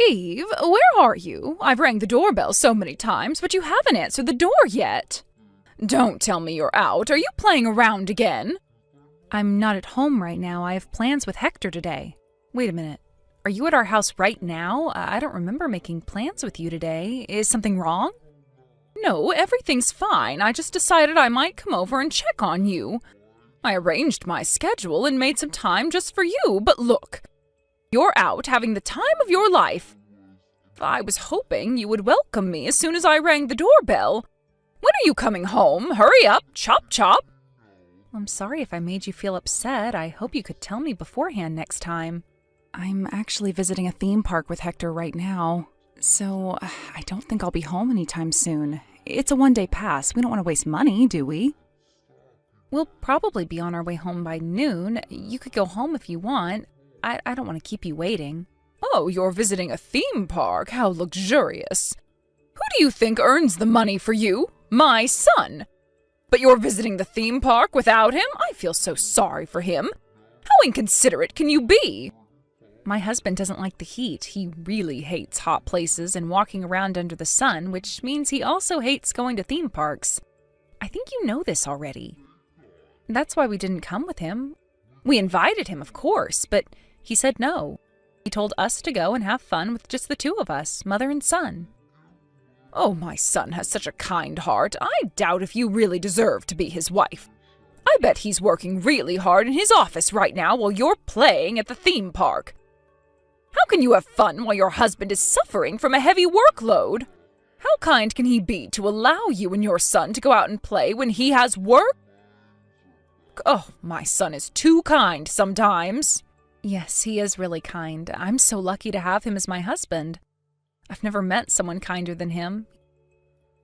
Eve, where are you? I've rang the doorbell so many times, but you haven't answered the door yet. Don't tell me you're out. Are you playing around again? I'm not at home right now. I have plans with Hector today. Wait a minute. Are you at our house right now? I don't remember making plans with you today. Is something wrong? No, everything's fine. I just decided I might come over and check on you. I arranged my schedule and made some time just for you, but look, you're out having the time of your life. I was hoping you would welcome me as soon as I rang the doorbell. When are you coming home? Hurry up, chop chop. I'm sorry if I made you feel upset. I hope you could tell me beforehand next time. I'm actually visiting a theme park with Hector right now, so I don't think I'll be home anytime soon. It's a one-day pass. We don't want to waste money, do we? We'll probably be on our way home by noon. You could go home if you want. I don't want to keep you waiting. Oh, you're visiting a theme park? How luxurious. Who do you think earns the money for you? My son. But you're visiting the theme park without him? I feel so sorry for him. How inconsiderate can you be? My husband doesn't like the heat. He really hates hot places and walking around under the sun, which means he also hates going to theme parks. I think you know this already. That's why we didn't come with him. We invited him, of course, but he said no. He told us to go and have fun with just the two of us, mother and son. Oh, my son has such a kind heart. I doubt if you really deserve to be his wife. I bet he's working really hard in his office right now while you're playing at the theme park. How can you have fun while your husband is suffering from a heavy workload? How kind can he be to allow you and your son to go out and play when he has work? Oh, my son is too kind sometimes. Yes, he is really kind. I'm so lucky to have him as my husband. I've never met someone kinder than him.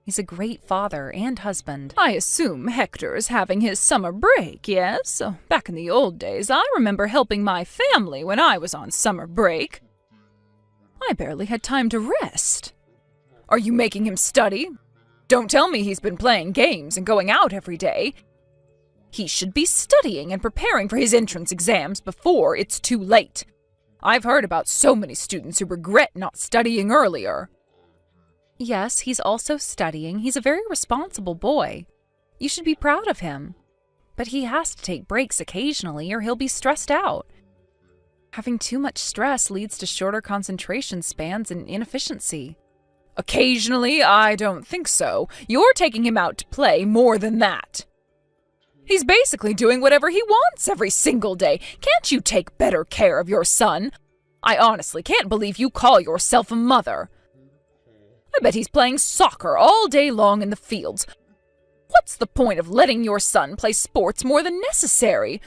He's a great father and husband. I assume Hector is having his summer break, yes? Back in the old days, I remember helping my family when I was on summer break. I barely had time to rest. Are you making him study? Don't tell me he's been playing games and going out every day. He should be studying and preparing for his entrance exams before it's too late. I've heard about so many students who regret not studying earlier. Yes, he's also studying. He's a very responsible boy. You should be proud of him. But he has to take breaks occasionally or he'll be stressed out. Having too much stress leads to shorter concentration spans and inefficiency. Occasionally? I don't think so. You're taking him out to play more than that. He's basically doing whatever he wants every single day. Can't you take better care of your son? I honestly can't believe you call yourself a mother. I bet he's playing soccer all day long in the fields. What's the point of letting your son play sports more than necessary?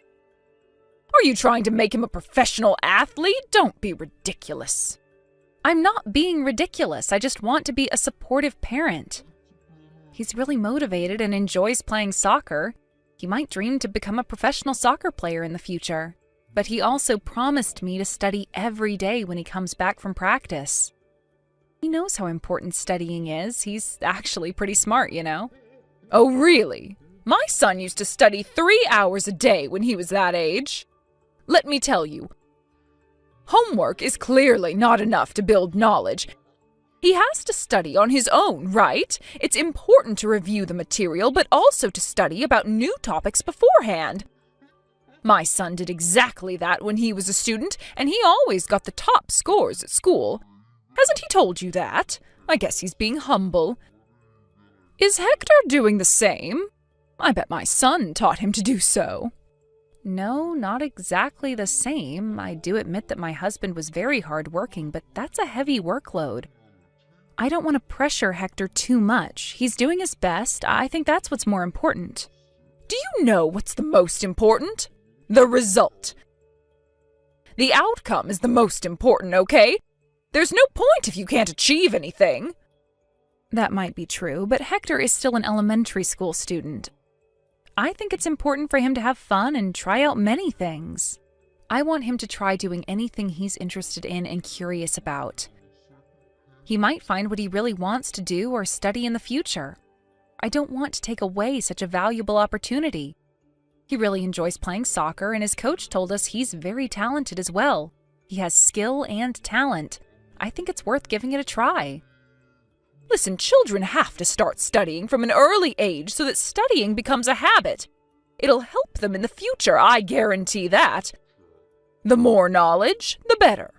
Are you trying to make him a professional athlete? Don't be ridiculous. I'm not being ridiculous. I just want to be a supportive parent. He's really motivated and enjoys playing soccer. He might dream to become a professional soccer player in the future. But he also promised me to study every day when he comes back from practice. He knows how important studying is. He's actually pretty smart, you know. Oh, really? My son used to study 3 hours a day when he was that age. Let me tell you, homework is clearly not enough to build knowledge. He has to study on his own, right? It's important to review the material, but also to study about new topics beforehand. My son did exactly that when he was a student, and he always got the top scores at school. Hasn't he told you that? I guess he's being humble. Is Hector doing the same? I bet my son taught him to do so. No, not exactly the same. I do admit that my husband was very hardworking, but that's a heavy workload. I don't want to pressure Hector too much. He's doing his best. I think that's what's more important. Do you know what's the most important? The result. The outcome is the most important, okay? There's no point if you can't achieve anything. That might be true, but Hector is still an elementary school student. I think it's important for him to have fun and try out many things. I want him to try doing anything he's interested in and curious about. He might find what he really wants to do or study in the future. I don't want to take away such a valuable opportunity. He really enjoys playing soccer, and his coach told us he's very talented as well. He has skill and talent. I think it's worth giving it a try. Listen, children have to start studying from an early age so that studying becomes a habit. It'll help them in the future, I guarantee that. The more knowledge, the better.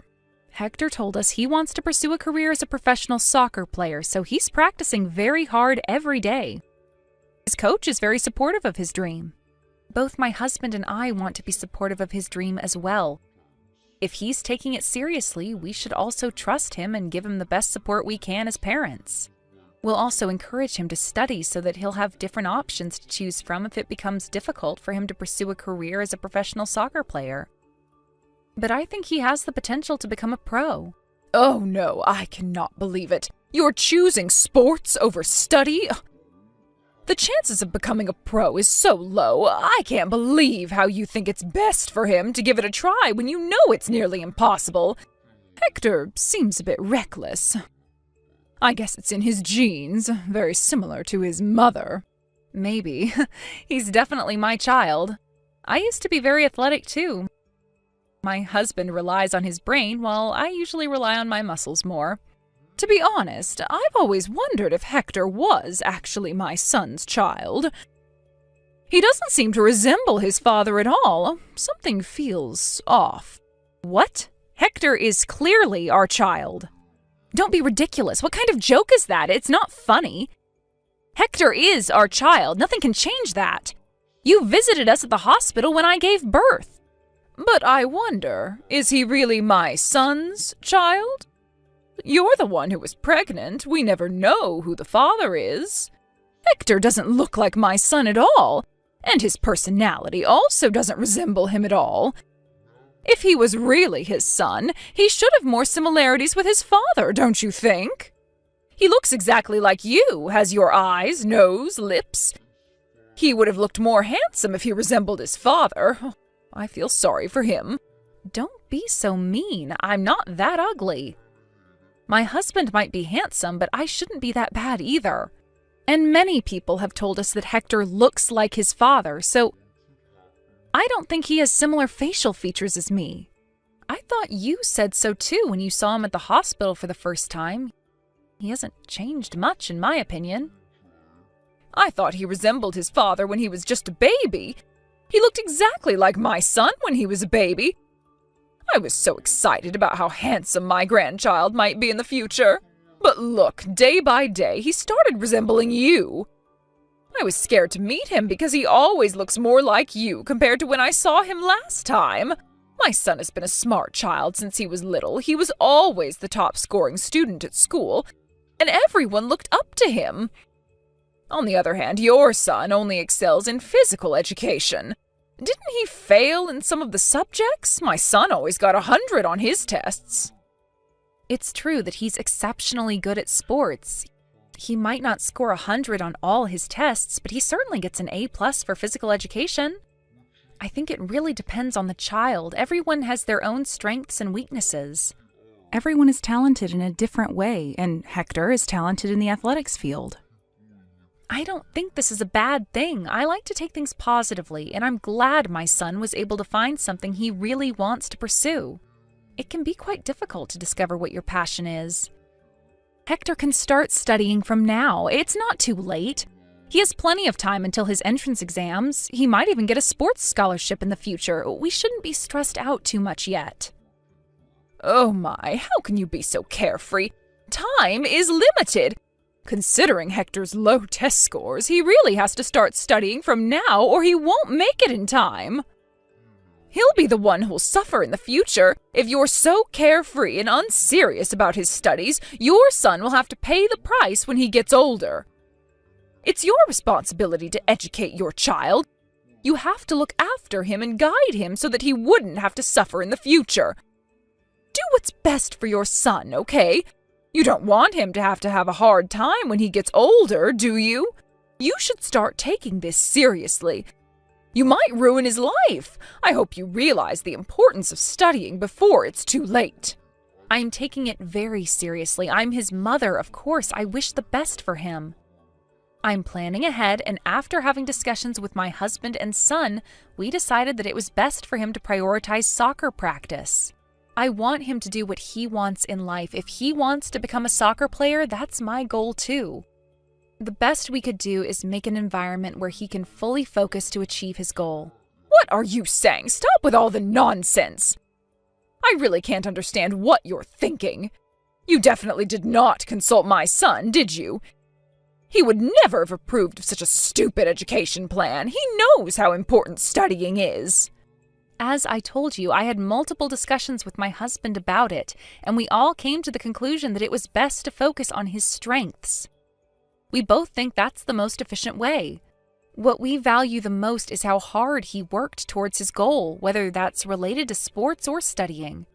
Hector told us he wants to pursue a career as a professional soccer player, so he's practicing very hard every day. His coach is very supportive of his dream. Both my husband and I want to be supportive of his dream as well. If he's taking it seriously, we should also trust him and give him the best support we can as parents. We'll also encourage him to study so that he'll have different options to choose from if it becomes difficult for him to pursue a career as a professional soccer player. But I think he has the potential to become a pro. Oh no, I cannot believe it. You're choosing sports over study? The chances of becoming a pro is so low. I can't believe how you think it's best for him to give it a try when you know it's nearly impossible. Hector seems a bit reckless. I guess it's in his genes, very similar to his mother. Maybe. He's definitely my child. I used to be very athletic too. My husband relies on his brain, while I usually rely on my muscles more. To be honest, I've always wondered if Hector was actually my son's child. He doesn't seem to resemble his father at all. Something feels off. What? Hector is clearly our child. Don't be ridiculous. What kind of joke is that? It's not funny. Hector is our child. Nothing can change that. You visited us at the hospital when I gave birth. But I wonder, is he really my son's child? You're the one who was pregnant. We never know who the father is. Hector doesn't look like my son at all, and his personality also doesn't resemble him at all. If he was really his son, he should have more similarities with his father, don't you think? He looks exactly like you, has your eyes, nose, lips. He would have looked more handsome if he resembled his father. I feel sorry for him. Don't be so mean. I'm not that ugly. My husband might be handsome, but I shouldn't be that bad either. And many people have told us that Hector looks like his father, so I don't think he has similar facial features as me. I thought you said so too when you saw him at the hospital for the first time. He hasn't changed much, in my opinion. I thought he resembled his father when he was just a baby. He looked exactly like my son when he was a baby. I was so excited about how handsome my grandchild might be in the future. But look, day by day, he started resembling you. I was scared to meet him because he always looks more like you compared to when I saw him last time. My son has been a smart child since he was little. He was always the top-scoring student at school, and everyone looked up to him. On the other hand, your son only excels in physical education. Didn't he fail in some of the subjects? My son always got 100 on his tests. It's true that he's exceptionally good at sports. He might not score 100 on all his tests, but he certainly gets an A+ for physical education. I think it really depends on the child. Everyone has their own strengths and weaknesses. Everyone is talented in a different way, and Hector is talented in the athletics field. I don't think this is a bad thing. I like to take things positively, and I'm glad my son was able to find something he really wants to pursue. It can be quite difficult to discover what your passion is. Hector can start studying from now. It's not too late. He has plenty of time until his entrance exams. He might even get a sports scholarship in the future. We shouldn't be stressed out too much yet. Oh my, how can you be so carefree? Time is limited. Considering Hector's low test scores, he really has to start studying from now or he won't make it in time. He'll be the one who'll suffer in the future. If you're so carefree and unserious about his studies, your son will have to pay the price when he gets older. It's your responsibility to educate your child. You have to look after him and guide him so that he wouldn't have to suffer in the future. Do what's best for your son, okay? You don't want him to have a hard time when he gets older, do you? You should start taking this seriously. You might ruin his life. I hope you realize the importance of studying before it's too late. I'm taking it very seriously. I'm his mother, of course. I wish the best for him. I'm planning ahead, and after having discussions with my husband and son, we decided that it was best for him to prioritize soccer practice. I want him to do what he wants in life. If he wants to become a soccer player, that's my goal too. The best we could do is make an environment where he can fully focus to achieve his goal. What are you saying? Stop with all the nonsense. I really can't understand what you're thinking. You definitely did not consult my son, did you? He would never have approved of such a stupid education plan. He knows how important studying is. As I told you, I had multiple discussions with my husband about it, and we all came to the conclusion that it was best to focus on his strengths. We both think that's the most efficient way. What we value the most is how hard he worked towards his goal, whether that's related to sports or studying.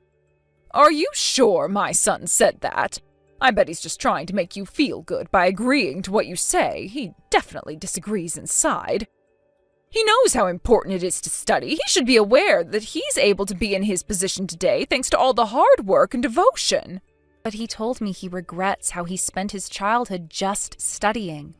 Are you sure my son said that? I bet he's just trying to make you feel good by agreeing to what you say. He definitely disagrees inside. He knows how important it is to study. He should be aware that he's able to be in his position today thanks to all the hard work and devotion. But he told me he regrets how he spent his childhood just studying.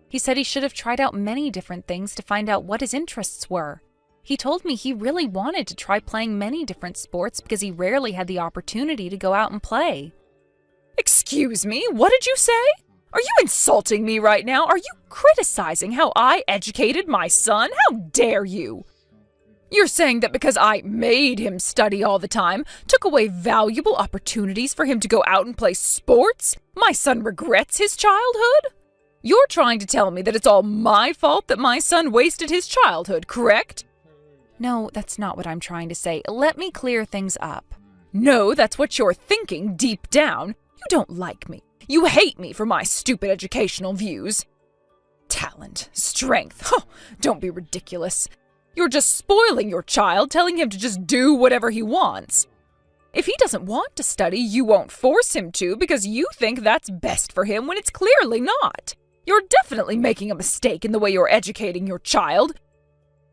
He said he should have tried out many different things to find out what his interests were. He told me he really wanted to try playing many different sports because he rarely had the opportunity to go out and play. Excuse me, what did you say? Are you insulting me right now? Are you criticizing how I educated my son? How dare you? You're saying that because I made him study all the time, took away valuable opportunities for him to go out and play sports, my son regrets his childhood? You're trying to tell me that it's all my fault that my son wasted his childhood, correct? No, that's not what I'm trying to say. Let me clear things up. No, that's what you're thinking deep down. You don't like me. You hate me for my stupid educational views. Talent, strength, don't be ridiculous. You're just spoiling your child, telling him to just do whatever he wants. If he doesn't want to study, you won't force him to because you think that's best for him when it's clearly not. You're definitely making a mistake in the way you're educating your child.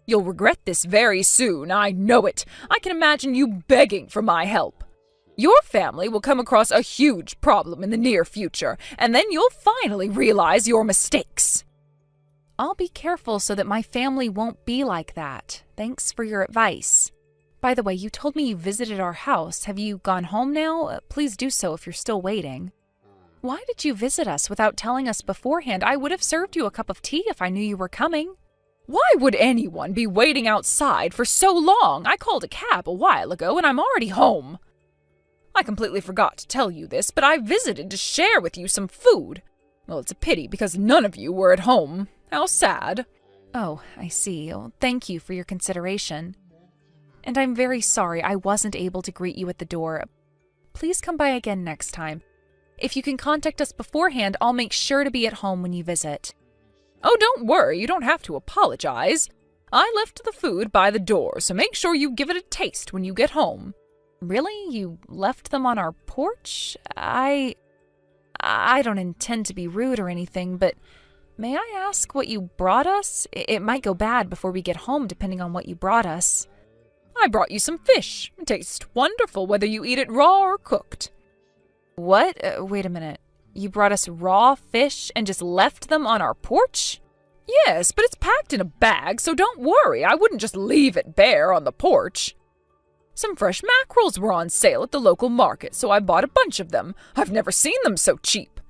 You'll regret this very soon, I know it. I can imagine you begging for my help. Your family will come across a huge problem in the near future, and then you'll finally realize your mistakes. I'll be careful so that my family won't be like that. Thanks for your advice. By the way, you told me you visited our house. Have you gone home now? Please do so if you're still waiting. Why did you visit us without telling us beforehand? I would have served you a cup of tea if I knew you were coming. Why would anyone be waiting outside for so long? I called a cab a while ago and I'm already home. I completely forgot to tell you this, but I visited to share with you some food. Well, it's a pity because none of you were at home. How sad. Oh, I see. Oh, thank you for your consideration. And I'm very sorry I wasn't able to greet you at the door. Please come by again next time. If you can contact us beforehand, I'll make sure to be at home when you visit. Oh, don't worry. You don't have to apologize. I left the food by the door, so make sure you give it a taste when you get home. Really? You left them on our porch? I don't intend to be rude or anything, but may I ask what you brought us? It might go bad before we get home, depending on what you brought us. I brought you some fish. It tastes wonderful whether you eat it raw or cooked. What? Wait a minute. You brought us raw fish and just left them on our porch? Yes, but it's packed in a bag, so don't worry. I wouldn't just leave it bare on the porch. Some fresh mackerels were on sale at the local market, so I bought a bunch of them. I've never seen them so cheap.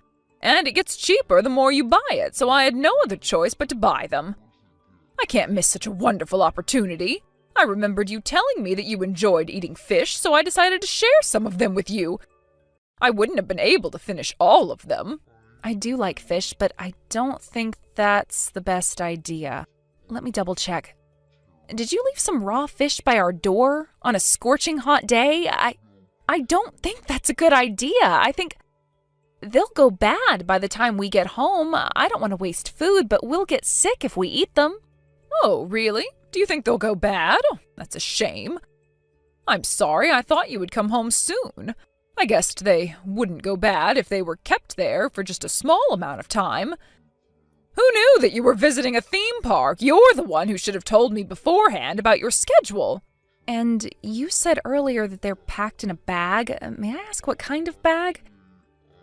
And it gets cheaper the more you buy it, so I had no other choice but to buy them. I can't miss such a wonderful opportunity. I remembered you telling me that you enjoyed eating fish, so I decided to share some of them with you. I wouldn't have been able to finish all of them. I do like fish, but I don't think that's the best idea. Let me double check. Did you leave some raw fish by our door on a scorching hot day? I don't think that's a good idea. I think they'll go bad by the time we get home. I don't want to waste food, but we'll get sick if we eat them. Oh, really? Do you think they'll go bad? Oh, that's a shame. I'm sorry, I thought you would come home soon. I guessed they wouldn't go bad if they were kept there for just a small amount of time. Who knew that you were visiting a theme park? You're the one who should have told me beforehand about your schedule. And you said earlier that they're packed in a bag. May I ask what kind of bag?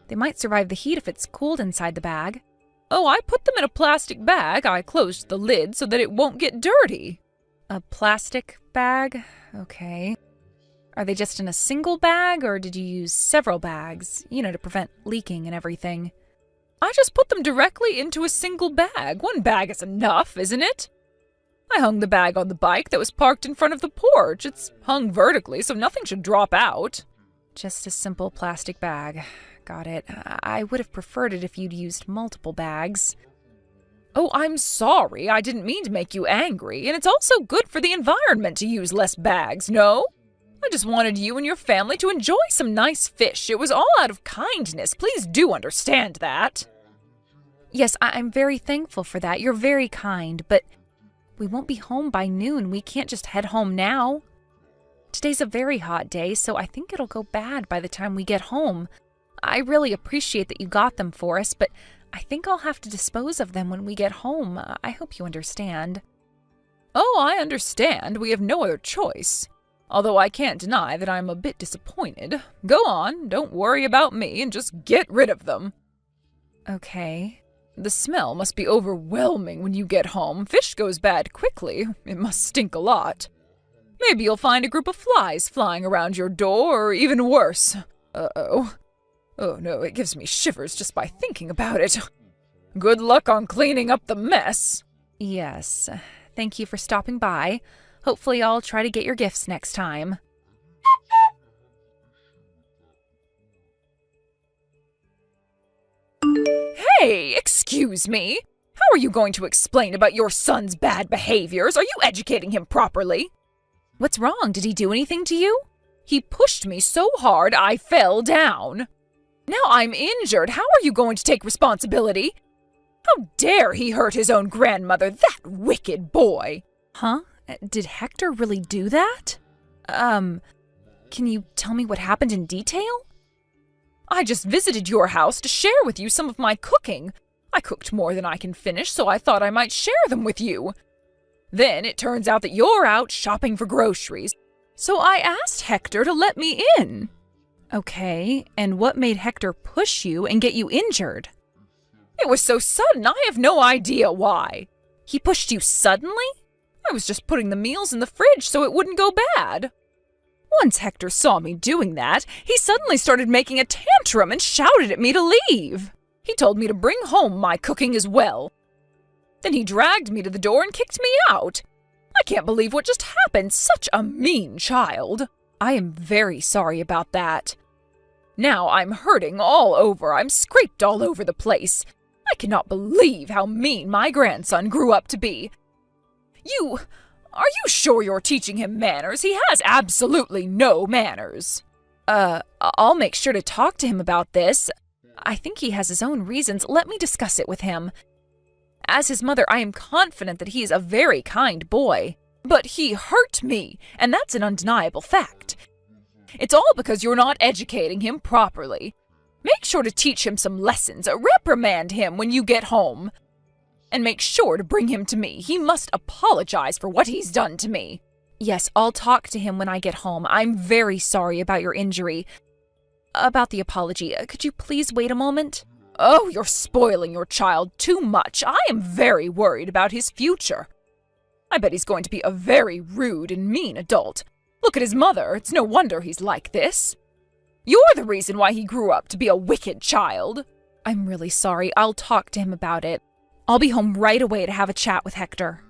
They might survive the heat if it's cooled inside the bag. Oh, I put them in a plastic bag. I closed the lid so that it won't get dirty. A plastic bag? Okay. Are they just in a single bag, or did you use several bags, to prevent leaking and everything? I just put them directly into a single bag. One bag is enough, isn't it? I hung the bag on the bike that was parked in front of the porch. It's hung vertically, so nothing should drop out. Just a simple plastic bag. Got it. I would have preferred it if you'd used multiple bags. Oh, I'm sorry. I didn't mean to make you angry, and it's also good for the environment to use less bags, no? I just wanted you and your family to enjoy some nice fish. It was all out of kindness. Please do understand that. Yes, I'm very thankful for that. You're very kind, but we won't be home by noon. We can't just head home now. Today's a very hot day, so I think it'll go bad by the time we get home. I really appreciate that you got them for us, but I think I'll have to dispose of them when we get home. I hope you understand. Oh, I understand. We have no other choice. Although I can't deny that I'm a bit disappointed. Go on, don't worry about me, and just get rid of them. Okay. The smell must be overwhelming when you get home. Fish goes bad quickly. It must stink a lot. Maybe you'll find a group of flies flying around your door, or even worse. Uh-oh. Oh no, it gives me shivers just by thinking about it. Good luck on cleaning up the mess. Yes. Thank you for stopping by. Hopefully I'll try to get your gifts next time. Hey, excuse me. How are you going to explain about your son's bad behaviors? Are you educating him properly? What's wrong? Did he do anything to you? He pushed me so hard I fell down. Now I'm injured. How are you going to take responsibility? How dare he hurt his own grandmother, that wicked boy! Huh? Did Hector really do that? Can you tell me what happened in detail? I just visited your house to share with you some of my cooking. I cooked more than I can finish, so I thought I might share them with you. Then it turns out that you're out shopping for groceries, so I asked Hector to let me in. Okay, and what made Hector push you and get you injured? It was so sudden, I have no idea why. He pushed you suddenly? I was just putting the meals in the fridge so it wouldn't go bad. Once Hector saw me doing that, he suddenly started making a tantrum and shouted at me to leave. He told me to bring home my cooking as well. Then he dragged me to the door and kicked me out. I can't believe what just happened. Such a mean child. I am very sorry about that. Now I'm hurting all over. I'm scraped all over the place. I cannot believe how mean my grandson grew up to be. Are you sure you're teaching him manners? He has absolutely no manners. I'll make sure to talk to him about this. I think he has his own reasons. Let me discuss it with him. As his mother, I am confident that he is a very kind boy. But he hurt me, and that's an undeniable fact. It's all because you're not educating him properly. Make sure to teach him some lessons. Reprimand him when you get home. And make sure to bring him to me. He must apologize for what he's done to me. Yes, I'll talk to him when I get home. I'm very sorry about your injury. About the apology, could you please wait a moment? Oh, you're spoiling your child too much. I am very worried about his future. I bet he's going to be a very rude and mean adult. Look at his mother. It's no wonder he's like this. You're the reason why he grew up to be a wicked child. I'm really sorry. I'll talk to him about it. I'll be home right away to have a chat with Hector.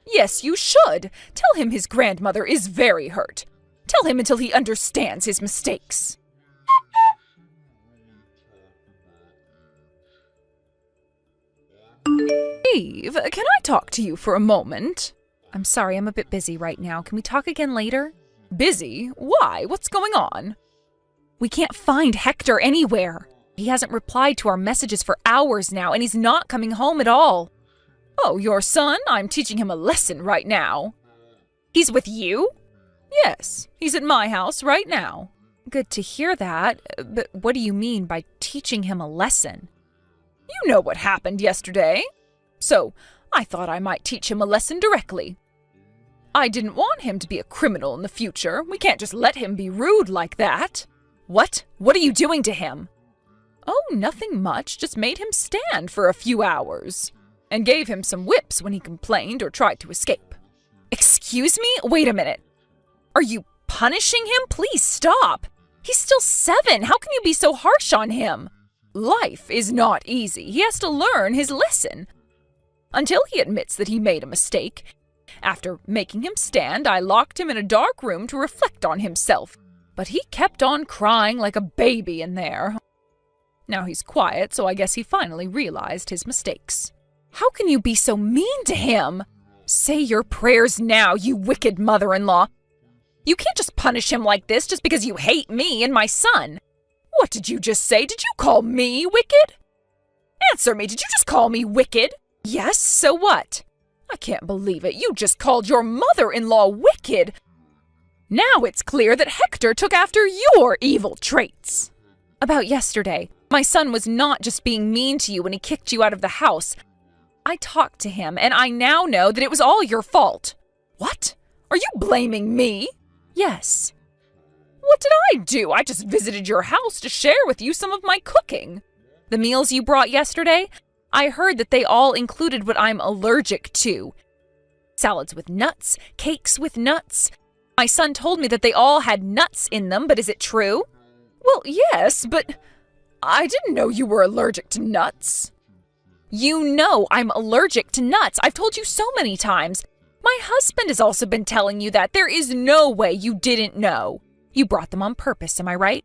Yes, you should. Tell him his grandmother is very hurt. Tell him until he understands his mistakes. Eve, can I talk to you for a moment? I'm sorry, I'm a bit busy right now. Can we talk again later? Busy? Why? What's going on? We can't find Hector anywhere. He hasn't replied to our messages for hours now, and he's not coming home at all. Oh, your son? I'm teaching him a lesson right now. He's with you? Yes, he's at my house right now. Good to hear that, but what do you mean by teaching him a lesson? You know what happened yesterday. So, I thought I might teach him a lesson directly. I didn't want him to be a criminal in the future. We can't just let him be rude like that. What? What are you doing to him? Oh, nothing much. Just made him stand for a few hours. And gave him some whips when he complained or tried to escape. Excuse me? Wait a minute. Are you punishing him? Please stop. He's still 7. How can you be so harsh on him? Life is not easy. He has to learn his lesson. Until he admits that he made a mistake. After making him stand, I locked him in a dark room to reflect on himself. But he kept on crying like a baby in there. Now he's quiet, so I guess he finally realized his mistakes. How can you be so mean to him? Say your prayers now, you wicked mother-in-law. You can't just punish him like this just because you hate me and my son. What did you just say? Did you call me wicked? Answer me, did you just call me wicked? Yes, so what? I can't believe it. You just called your mother-in-law wicked. Now it's clear that Hector took after your evil traits. About yesterday, my son was not just being mean to you when he kicked you out of the house. I talked to him, and I now know that it was all your fault. What? Are you blaming me? Yes. What did I do? I just visited your house to share with you some of my cooking. The meals you brought yesterday, I heard that they all included what I'm allergic to. Salads with nuts, cakes with nuts. My son told me that they all had nuts in them, but is it true? Well, yes, but I didn't know you were allergic to nuts. You know I'm allergic to nuts. I've told you so many times. My husband has also been telling you that. There is no way you didn't know. You brought them on purpose, am I right?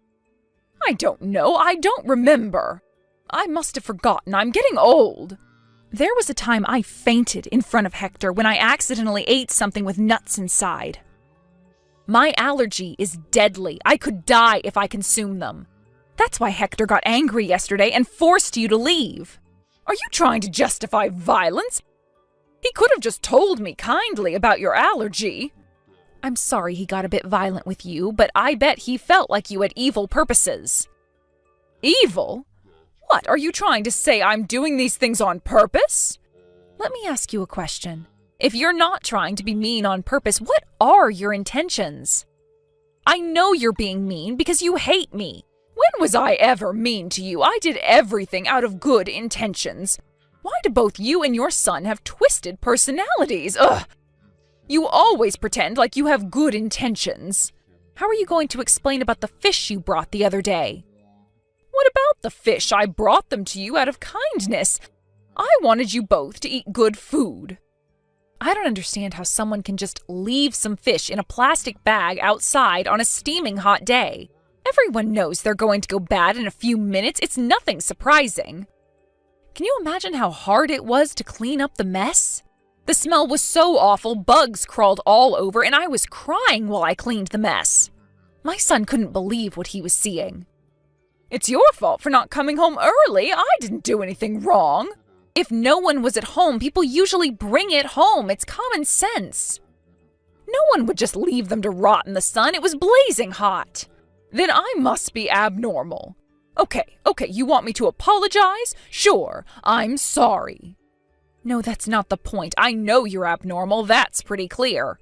I don't know. I don't remember. I must have forgotten. I'm getting old. There was a time I fainted in front of Hector when I accidentally ate something with nuts inside. My allergy is deadly. I could die if I consume them. That's why Hector got angry yesterday and forced you to leave. Are you trying to justify violence? He could have just told me kindly about your allergy. I'm sorry he got a bit violent with you, but I bet he felt like you had evil purposes. Evil? What, are you trying to say I'm doing these things on purpose? Let me ask you a question. If you're not trying to be mean on purpose, what are your intentions? I know you're being mean because you hate me. When was I ever mean to you? I did everything out of good intentions. Why do both you and your son have twisted personalities? Ugh! You always pretend like you have good intentions. How are you going to explain about the fish you brought the other day? What about the fish? I brought them to you out of kindness. I wanted you both to eat good food. I don't understand how someone can just leave some fish in a plastic bag outside on a steaming hot day. Everyone knows they're going to go bad in a few minutes. It's nothing surprising. Can you imagine how hard it was to clean up the mess? The smell was so awful, bugs crawled all over, and I was crying while I cleaned the mess. My son couldn't believe what he was seeing. It's your fault for not coming home early. I didn't do anything wrong. If no one was at home, people usually bring it home. It's common sense. No one would just leave them to rot in the sun. It was blazing hot. Then I must be abnormal. Okay, you want me to apologize? Sure, I'm sorry. No, that's not the point. I know you're abnormal. That's pretty clear.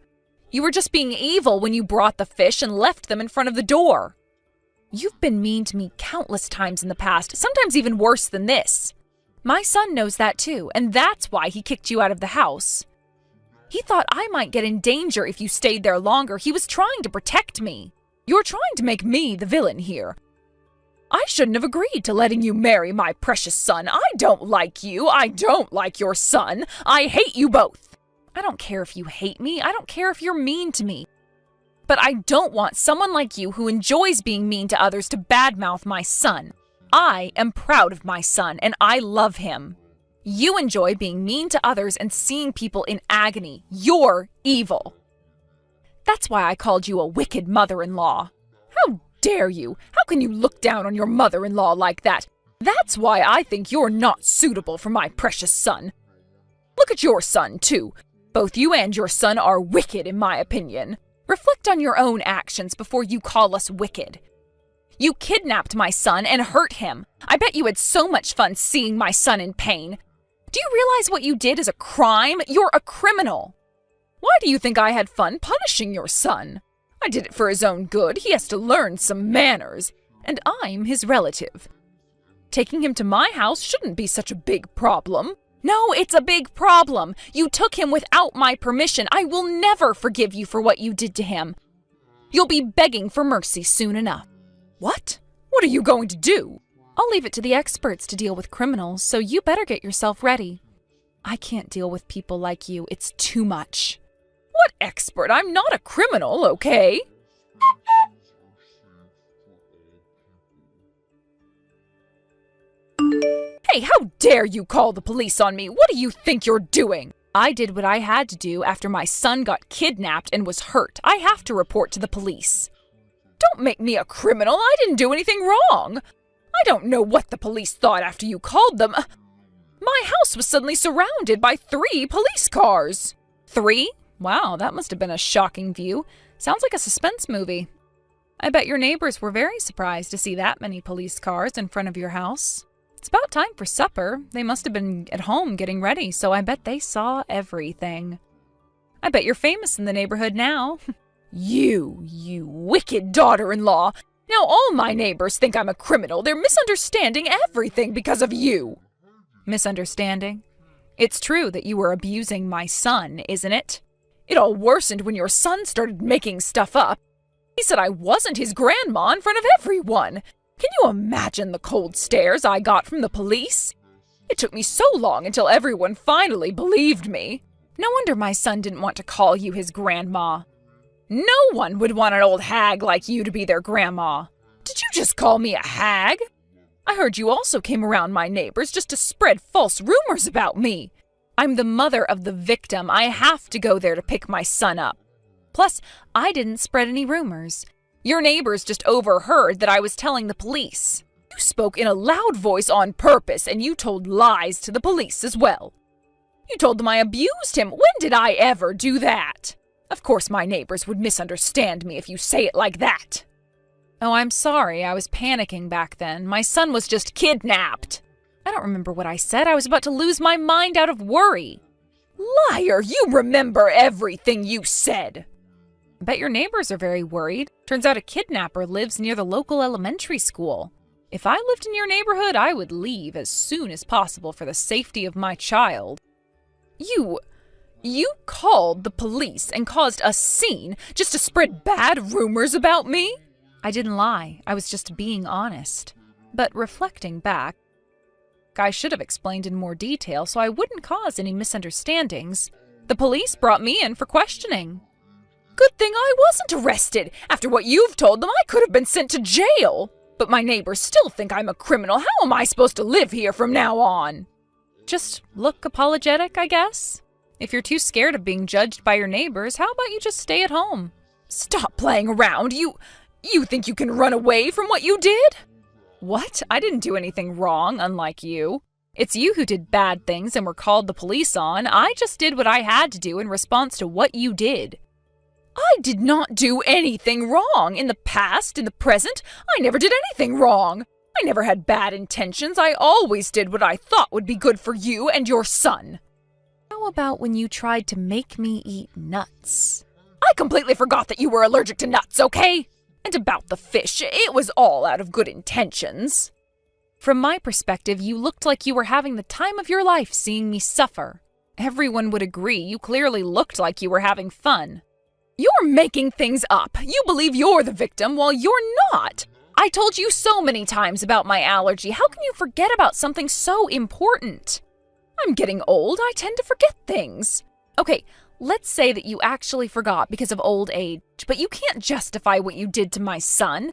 You were just being evil when you brought the fish and left them in front of the door. You've been mean to me countless times in the past, sometimes even worse than this. My son knows that too, and that's why he kicked you out of the house. He thought I might get in danger if you stayed there longer. He was trying to protect me. You're trying to make me the villain here. I shouldn't have agreed to letting you marry my precious son. I don't like you. I don't like your son. I hate you both. I don't care if you hate me. I don't care if you're mean to me. But I don't want someone like you who enjoys being mean to others to badmouth my son. I am proud of my son, and I love him. You enjoy being mean to others and seeing people in agony. You're evil. That's why I called you a wicked mother-in-law. How dare you? How can you look down on your mother-in-law like that? That's why I think you're not suitable for my precious son. Look at your son, too. Both you and your son are wicked, in my opinion. Reflect on your own actions before you call us wicked. You kidnapped my son and hurt him. I bet you had so much fun seeing my son in pain. Do you realize what you did is a crime? You're a criminal. Why do you think I had fun punishing your son? I did it for his own good. He has to learn some manners. And I'm his relative. Taking him to my house shouldn't be such a big problem. No, it's a big problem. You took him without my permission. I will never forgive you for what you did to him. You'll be begging for mercy soon enough. What? What are you going to do? I'll leave it to the experts to deal with criminals, so you better get yourself ready. I can't deal with people like you. It's too much. What expert? I'm not a criminal, okay? Hey, how dare you call the police on me? What do you think you're doing? I did what I had to do after my son got kidnapped and was hurt. I have to report to the police. Don't make me a criminal. I didn't do anything wrong. I don't know what the police thought after you called them. My house was suddenly surrounded by 3 police cars. 3? Wow, that must have been a shocking view. Sounds like a suspense movie. I bet your neighbors were very surprised to see that many police cars in front of your house. It's about time for supper. They must have been at home getting ready, so I bet they saw everything. I bet you're famous in the neighborhood now. You wicked daughter-in-law. Now all my neighbors think I'm a criminal. They're misunderstanding everything because of you. Misunderstanding? It's true that you were abusing my son, isn't it? It all worsened when your son started making stuff up. He said I wasn't his grandma in front of everyone. Can you imagine the cold stares I got from the police? It took me so long until everyone finally believed me. No wonder my son didn't want to call you his grandma. No one would want an old hag like you to be their grandma. Did you just call me a hag? I heard you also came around my neighbors just to spread false rumors about me. I'm the mother of the victim. I have to go there to pick my son up. Plus, I didn't spread any rumors. Your neighbors just overheard that I was telling the police. You spoke in a loud voice on purpose, and you told lies to the police as well. You told them I abused him. When did I ever do that? Of course my neighbors would misunderstand me if you say it like that. Oh, I'm sorry. I was panicking back then. My son was just kidnapped. I don't remember what I said. I was about to lose my mind out of worry. Liar! You remember everything you said. I bet your neighbors are very worried. Turns out a kidnapper lives near the local elementary school. If I lived in your neighborhood, I would leave as soon as possible for the safety of my child. You called the police and caused a scene just to spread bad rumors about me? I didn't lie. I was just being honest. But reflecting back, I should have explained in more detail so I wouldn't cause any misunderstandings. The police brought me in for questioning. Good thing I wasn't arrested. After what you've told them, I could have been sent to jail. But my neighbors still think I'm a criminal. How am I supposed to live here from now on? Just look apologetic, I guess. If you're too scared of being judged by your neighbors, how about you just stay at home? Stop playing around. You think you can run away from what you did? What? I didn't do anything wrong, unlike you. It's you who did bad things and were called the police on. I just did what I had to do in response to what you did. I did not do anything wrong. In the past, in the present, I never did anything wrong. I never had bad intentions. I always did what I thought would be good for you and your son. How about when you tried to make me eat nuts? I completely forgot that you were allergic to nuts, okay? And about the fish, it was all out of good intentions. From my perspective, you looked like you were having the time of your life seeing me suffer. Everyone would agree you clearly looked like you were having fun. You're making things up. You believe you're the victim while you're not. I told you so many times about my allergy. How can you forget about something so important? I'm getting old. I tend to forget things. Okay, let's say that you actually forgot because of old age, but you can't justify what you did to my son.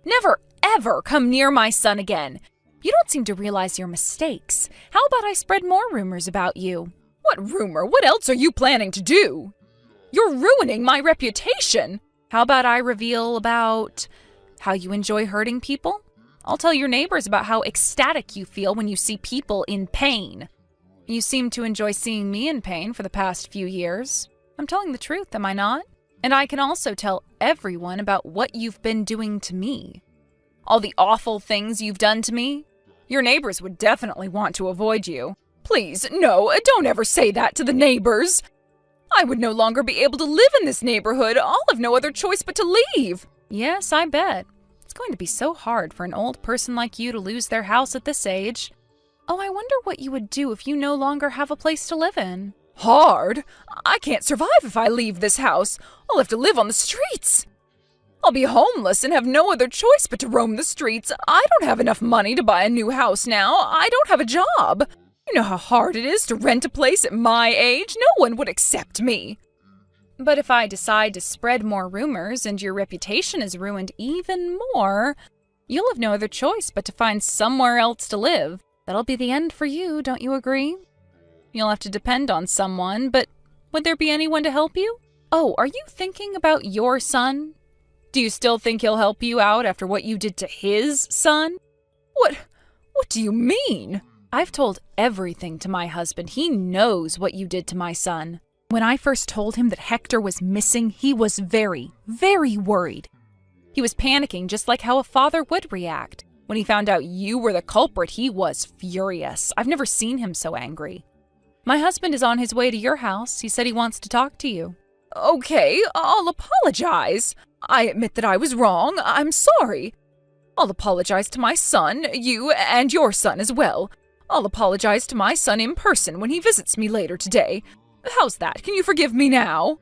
Never, ever come near my son again. You don't seem to realize your mistakes. How about I spread more rumors about you? What rumor? What else are you planning to do? You're ruining my reputation. How about I reveal about how you enjoy hurting people? I'll tell your neighbors about how ecstatic you feel when you see people in pain. You seem to enjoy seeing me in pain for the past few years. I'm telling the truth, am I not? And I can also tell everyone about what you've been doing to me. All the awful things you've done to me. Your neighbors would definitely want to avoid you. Please, no, don't ever say that to the neighbors. I would no longer be able to live in this neighborhood. I'll have no other choice but to leave. Yes, I bet. It's going to be so hard for an old person like you to lose their house at this age. Oh, I wonder what you would do if you no longer have a place to live in. Hard? I can't survive if I leave this house. I'll have to live on the streets. I'll be homeless and have no other choice but to roam the streets. I don't have enough money to buy a new house now. I don't have a job. You know how hard it is to rent a place at my age. No one would accept me. But if I decide to spread more rumors and your reputation is ruined even more, you'll have no other choice but to find somewhere else to live. That'll be the end for you, don't you agree? You'll have to depend on someone, but would there be anyone to help you? Oh, are you thinking about your son? Do you still think he'll help you out after what you did to his son? What do you mean? I've told everything to my husband. He knows what you did to my son. When I first told him that Hector was missing, he was very, very worried. He was panicking just like how a father would react. When he found out you were the culprit, he was furious. I've never seen him so angry. My husband is on his way to your house. He said he wants to talk to you. Okay, I'll apologize. I admit that I was wrong. I'm sorry. I'll apologize to my son, you, and your son as well. I'll apologize to my son in person when he visits me later today. How's that? Can you forgive me now?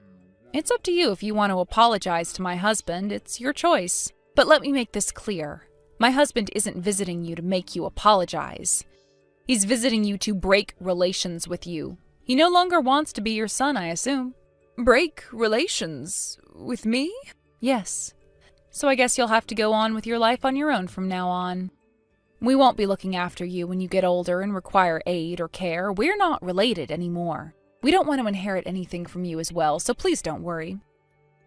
It's up to you if you want to apologize to my husband. It's your choice. But let me make this clear. My husband isn't visiting you to make you apologize. He's visiting you to break relations with you. He no longer wants to be your son, I assume. Break relations with me? Yes. So I guess you'll have to go on with your life on your own from now on. We won't be looking after you when you get older and require aid or care. We're not related anymore. We don't want to inherit anything from you as well, so please don't worry.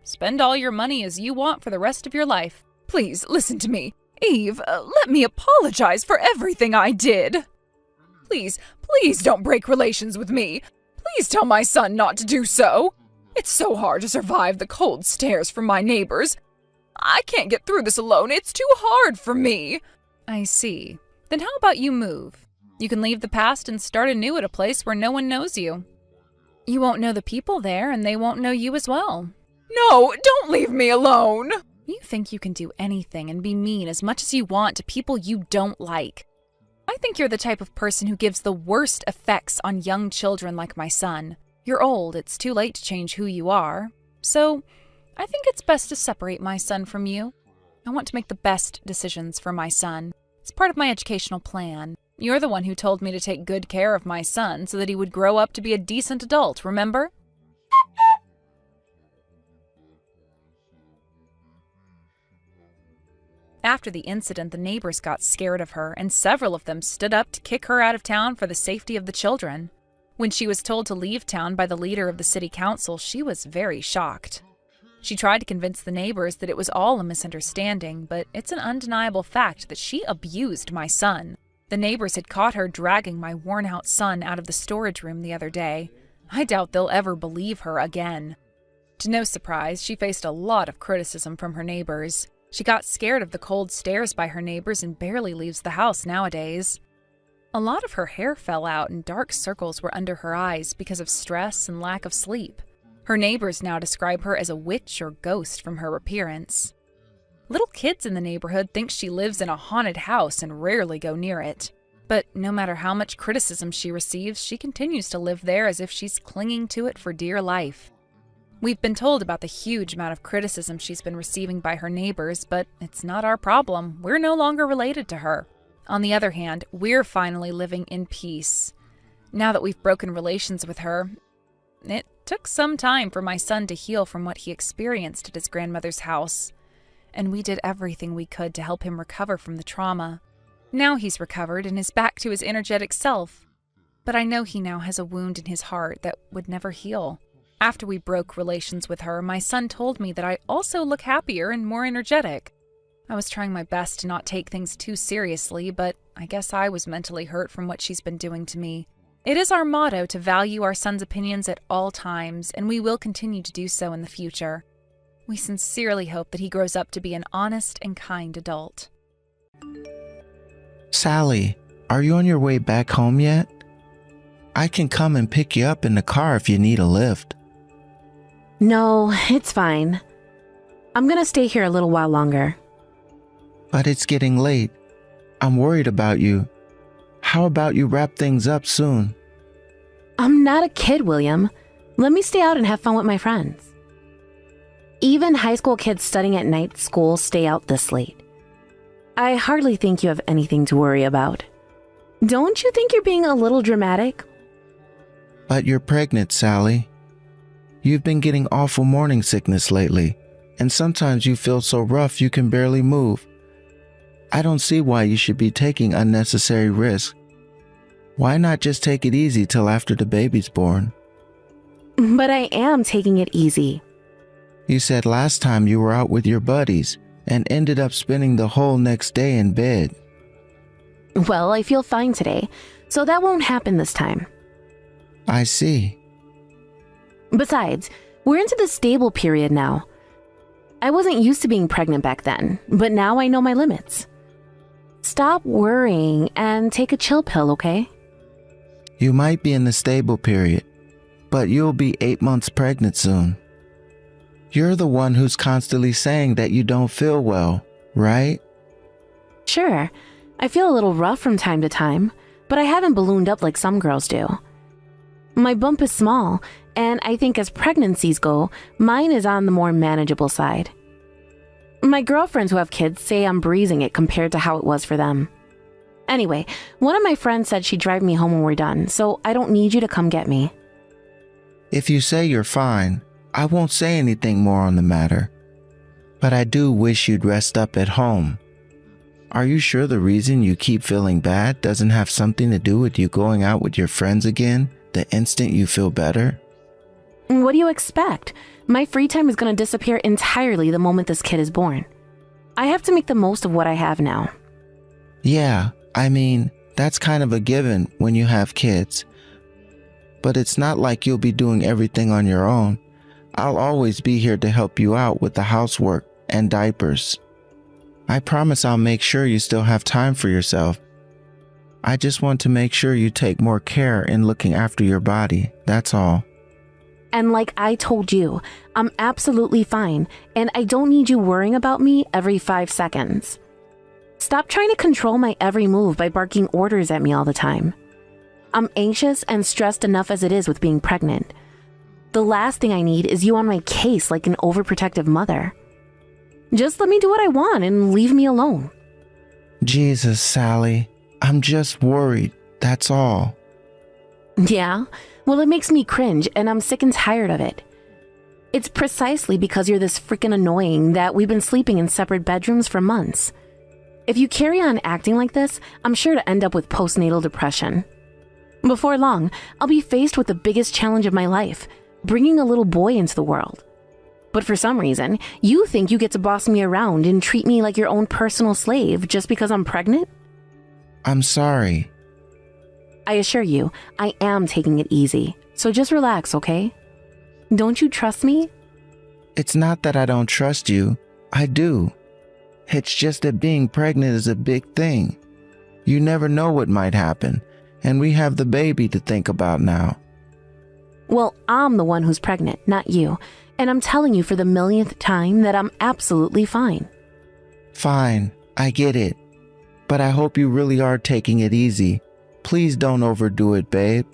Spend all your money as you want for the rest of your life. Please, listen to me. Eve, let me apologize for everything I did. Please don't break relations with me. Please tell my son not to do so. It's so hard to survive the cold stares from my neighbors. I can't get through this alone. It's too hard for me. I see. Then how about you move? You can leave the past and start anew at a place where no one knows you. You won't know the people there, and they won't know you as well. No, don't leave me alone. You think you can do anything and be mean as much as you want to people you don't like. I think you're the type of person who gives the worst effects on young children like my son. You're old, it's too late to change who you are. So, I think it's best to separate my son from you. I want to make the best decisions for my son. It's part of my educational plan. You're the one who told me to take good care of my son so that he would grow up to be a decent adult, remember? After the incident, the neighbors got scared of her, and several of them stood up to kick her out of town for the safety of the children. When she was told to leave town by the leader of the city council, she was very shocked. She tried to convince the neighbors that it was all a misunderstanding, but it's an undeniable fact that she abused my son. The neighbors had caught her dragging my worn-out son out of the storage room the other day. I doubt they'll ever believe her again. To no surprise, she faced a lot of criticism from her neighbors. She got scared of the cold stares by her neighbors and barely leaves the house nowadays. A lot of her hair fell out and dark circles were under her eyes because of stress and lack of sleep. Her neighbors now describe her as a witch or ghost from her appearance. Little kids in the neighborhood think she lives in a haunted house and rarely go near it. But no matter how much criticism she receives, she continues to live there as if she's clinging to it for dear life. We've been told about the huge amount of criticism she's been receiving by her neighbors, but it's not our problem. We're no longer related to her. On the other hand, we're finally living in peace. Now that we've broken relations with her, it took some time for my son to heal from what he experienced at his grandmother's house, and we did everything we could to help him recover from the trauma. Now he's recovered and is back to his energetic self, but I know he now has a wound in his heart that would never heal. After we broke relations with her, my son told me that I also look happier and more energetic. I was trying my best to not take things too seriously, but I guess I was mentally hurt from what she's been doing to me. It is our motto to value our son's opinions at all times, and we will continue to do so in the future. We sincerely hope that he grows up to be an honest and kind adult. Sally, are you on your way back home yet? I can come and pick you up in the car if you need a lift. No, it's fine. I'm gonna stay here a little while longer. But it's getting late. I'm worried about you. How about you wrap things up soon? I'm not a kid, William. Let me stay out and have fun with my friends. Even high school kids studying at night school stay out this late. I hardly think you have anything to worry about. Don't you think you're being a little dramatic? But you're pregnant, Sally. You've been getting awful morning sickness lately, and sometimes you feel so rough you can barely move. I don't see why you should be taking unnecessary risks. Why not just take it easy till after the baby's born? But I am taking it easy. You said last time you were out with your buddies and ended up spending the whole next day in bed. Well, I feel fine today, so that won't happen this time. I see. Besides, we're into the stable period now. I wasn't used to being pregnant back then, but now I know my limits. Stop worrying and take a chill pill, okay? You might be in the stable period, but you'll be 8 months pregnant soon. You're the one who's constantly saying that you don't feel well, right? Sure, I feel a little rough from time to time, but I haven't ballooned up like some girls do. My bump is small, and I think as pregnancies go, mine is on the more manageable side. My girlfriends who have kids say I'm breezing it compared to how it was for them. Anyway, one of my friends said she'd drive me home when we're done, so I don't need you to come get me. If you say you're fine, I won't say anything more on the matter. But I do wish you'd rest up at home. Are you sure the reason you keep feeling bad doesn't have something to do with you going out with your friends again the instant you feel better? What do you expect? My free time is going to disappear entirely the moment this kid is born. I have to make the most of what I have now. Yeah, I mean, that's kind of a given when you have kids. But it's not like you'll be doing everything on your own. I'll always be here to help you out with the housework and diapers. I promise I'll make sure you still have time for yourself. I just want to make sure you take more care in looking after your body, that's all. And like I told you, I'm absolutely fine, and I don't need you worrying about me every 5 seconds. Stop trying to control my every move by barking orders at me all the time. I'm anxious and stressed enough as it is with being pregnant. The last thing I need is you on my case like an overprotective mother. Just let me do what I want and leave me alone. Jesus, Sally, I'm just worried, that's all. Yeah? Well, it makes me cringe, and I'm sick and tired of it. It's precisely because you're this freaking annoying that we've been sleeping in separate bedrooms for months. If you carry on acting like this, I'm sure to end up with postnatal depression. Before long, I'll be faced with the biggest challenge of my life, bringing a little boy into the world. But for some reason, you think you get to boss me around and treat me like your own personal slave just because I'm pregnant? I'm sorry. I assure you, I am taking it easy, so just relax, okay? Don't you trust me? It's not that I don't trust you. I do. It's just that being pregnant is a big thing. You never know what might happen, and we have the baby to think about now. Well, I'm the one who's pregnant, not you, and I'm telling you for the millionth time that I'm absolutely fine. Fine, I get it. But I hope you really are taking it easy. Please don't overdo it, babe.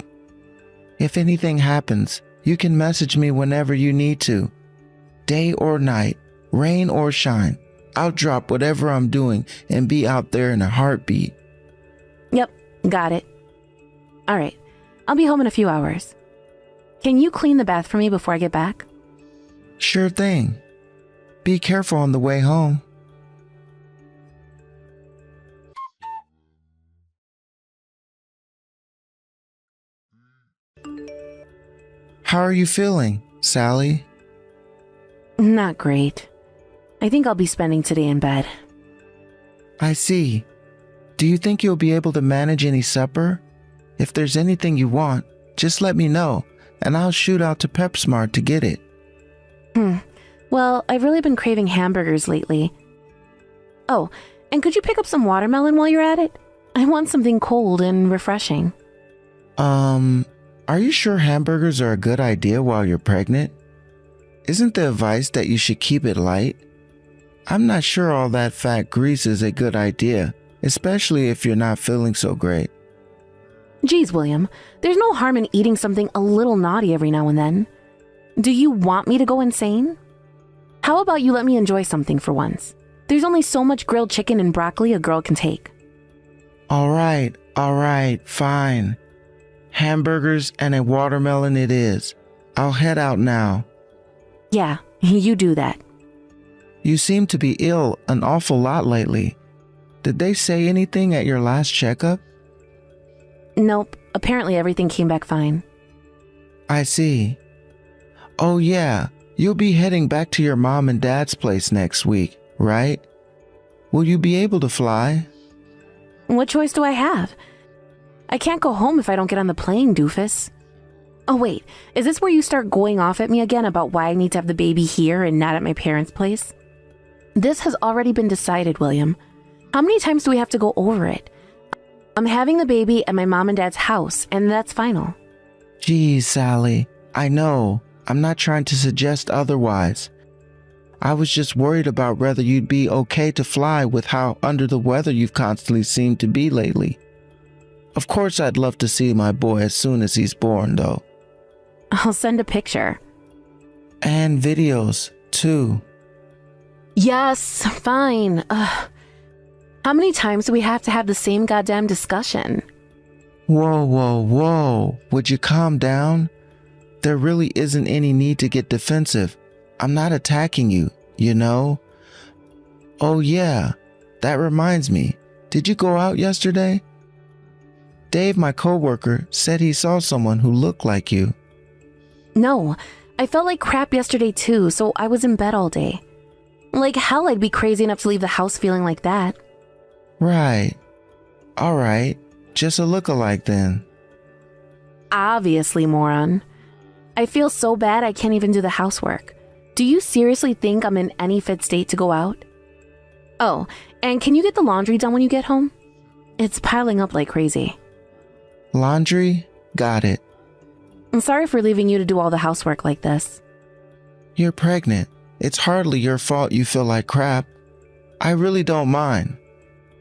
If anything happens, you can message me whenever you need to. Day or night, rain or shine, I'll drop whatever I'm doing and be out there in a heartbeat. Yep, got it. All right, I'll be home in a few hours. Can you clean the bath for me before I get back? Sure thing. Be careful on the way home. How are you feeling, Sally? Not great. I think I'll be spending today in bed. I see. Do you think you'll be able to manage any supper? If there's anything you want, just let me know, and I'll shoot out to PepSmart to get it. Well, I've really been craving hamburgers lately. Oh, and could you pick up some watermelon while you're at it? I want something cold and refreshing. Are you sure hamburgers are a good idea while you're pregnant? Isn't the advice that you should keep it light? I'm not sure all that fat grease is a good idea, especially if you're not feeling so great. Geez, William, there's no harm in eating something a little naughty every now and then. Do you want me to go insane? How about you let me enjoy something for once? There's only so much grilled chicken and broccoli a girl can take. All right, fine. Hamburgers and a watermelon it is. I'll head out now. Yeah, you do that. You seem to be ill an awful lot lately. Did they say anything at your last checkup? Nope, apparently everything came back fine. I see. Oh yeah, you'll be heading back to your mom and dad's place next week, right? Will you be able to fly? What choice do I have? I can't go home if I don't get on the plane, doofus. Oh wait, is this where you start going off at me again about why I need to have the baby here and not at my parents' place? This has already been decided, William. How many times do we have to go over it? I'm having the baby at my mom and dad's house, and that's final. Geez, Sally, I know. I'm not trying to suggest otherwise. I was just worried about whether you'd be okay to fly with how under the weather you've constantly seemed to be lately. Of course, I'd love to see my boy as soon as he's born, though. I'll send a picture. And videos, too. Yes, fine. How many times do we have to have the same goddamn discussion? Whoa. Would you calm down? There really isn't any need to get defensive. I'm not attacking you, you know? Oh yeah, that reminds me. Did you go out yesterday? Dave, my coworker, said he saw someone who looked like you. No, I felt like crap yesterday too, so I was in bed all day. Like hell, I'd be crazy enough to leave the house feeling like that. Right. All right. Just a lookalike then. Obviously, moron. I feel so bad I can't even do the housework. Do you seriously think I'm in any fit state to go out? Oh, and can you get the laundry done when you get home? It's piling up like crazy. Laundry? Got it. I'm sorry for leaving you to do all the housework like this. You're pregnant. It's hardly your fault you feel like crap. I really don't mind.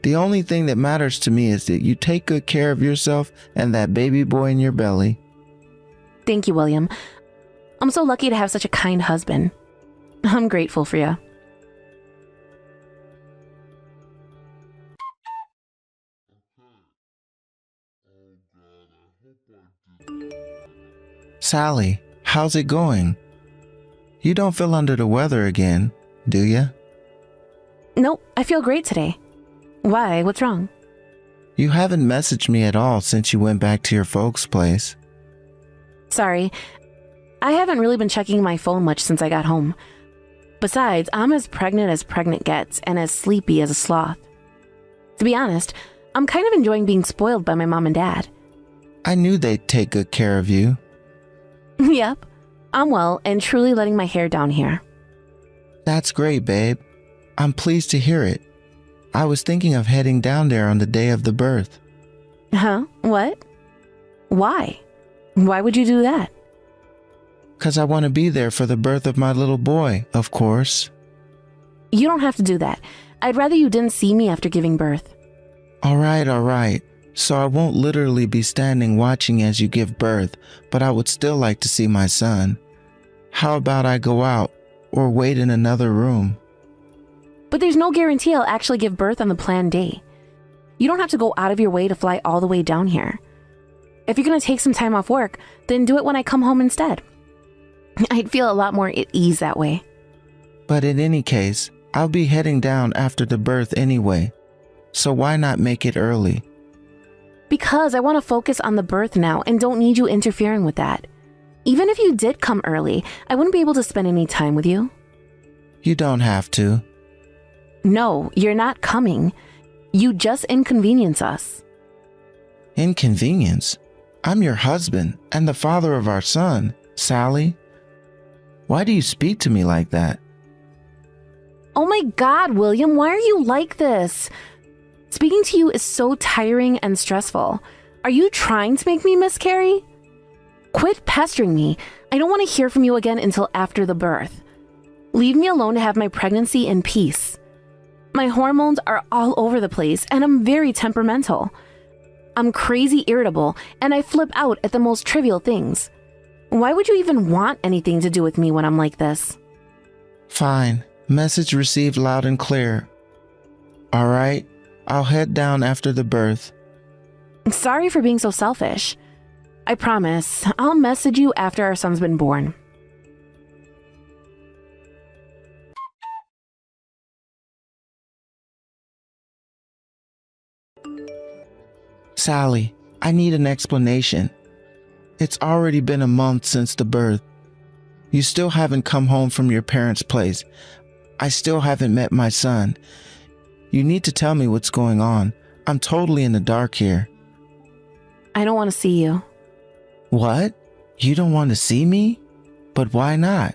The only thing that matters to me is that you take good care of yourself and that baby boy in your belly. Thank you, William. I'm so lucky to have such a kind husband. I'm grateful for you. Sally, how's it going? You don't feel under the weather again, do you? Nope, I feel great today. Why? What's wrong? You haven't messaged me at all since you went back to your folks' place. Sorry. I haven't really been checking my phone much since I got home. Besides, I'm as pregnant gets and as sleepy as a sloth. To be honest, I'm kind of enjoying being spoiled by my mom and dad. I knew they'd take good care of you. Yep, I'm well and truly letting my hair down here. That's great, babe. I'm pleased to hear it. I was thinking of heading down there on the day of the birth. Huh? What? Why? Why would you do that? 'Cause I want to be there for the birth of my little boy, of course. You don't have to do that. I'd rather you didn't see me after giving birth. All right. So I won't literally be standing watching as you give birth, but I would still like to see my son. How about I go out or wait in another room? But there's no guarantee I'll actually give birth on the planned day. You don't have to go out of your way to fly all the way down here. If you're going to take some time off work, then do it when I come home instead. I'd feel a lot more at ease that way. But in any case, I'll be heading down after the birth anyway. So why not make it early? Because I want to focus on the birth now and don't need you interfering with that. Even if you did come early, I wouldn't be able to spend any time with you. You don't have to. No, you're not coming. You just inconvenience us. Inconvenience? I'm your husband and the father of our son, Sally. Why do you speak to me like that? Oh my God, William, why are you like this? Speaking to you is so tiring and stressful. Are you trying to make me miscarry? Quit pestering me. I don't want to hear from you again until after the birth. Leave me alone to have my pregnancy in peace. My hormones are all over the place and I'm very temperamental. I'm crazy irritable and I flip out at the most trivial things. Why would you even want anything to do with me when I'm like this? Fine. Message received loud and clear. All right, I'll head down after the birth. Sorry for being so selfish. I promise, I'll message you after our son's been born. Sally, I need an explanation. It's already been a month since the birth. You still haven't come home from your parents' place. I still haven't met my son. You need to tell me what's going on. I'm totally in the dark here. I don't want to see you. What? You don't want to see me? But why not?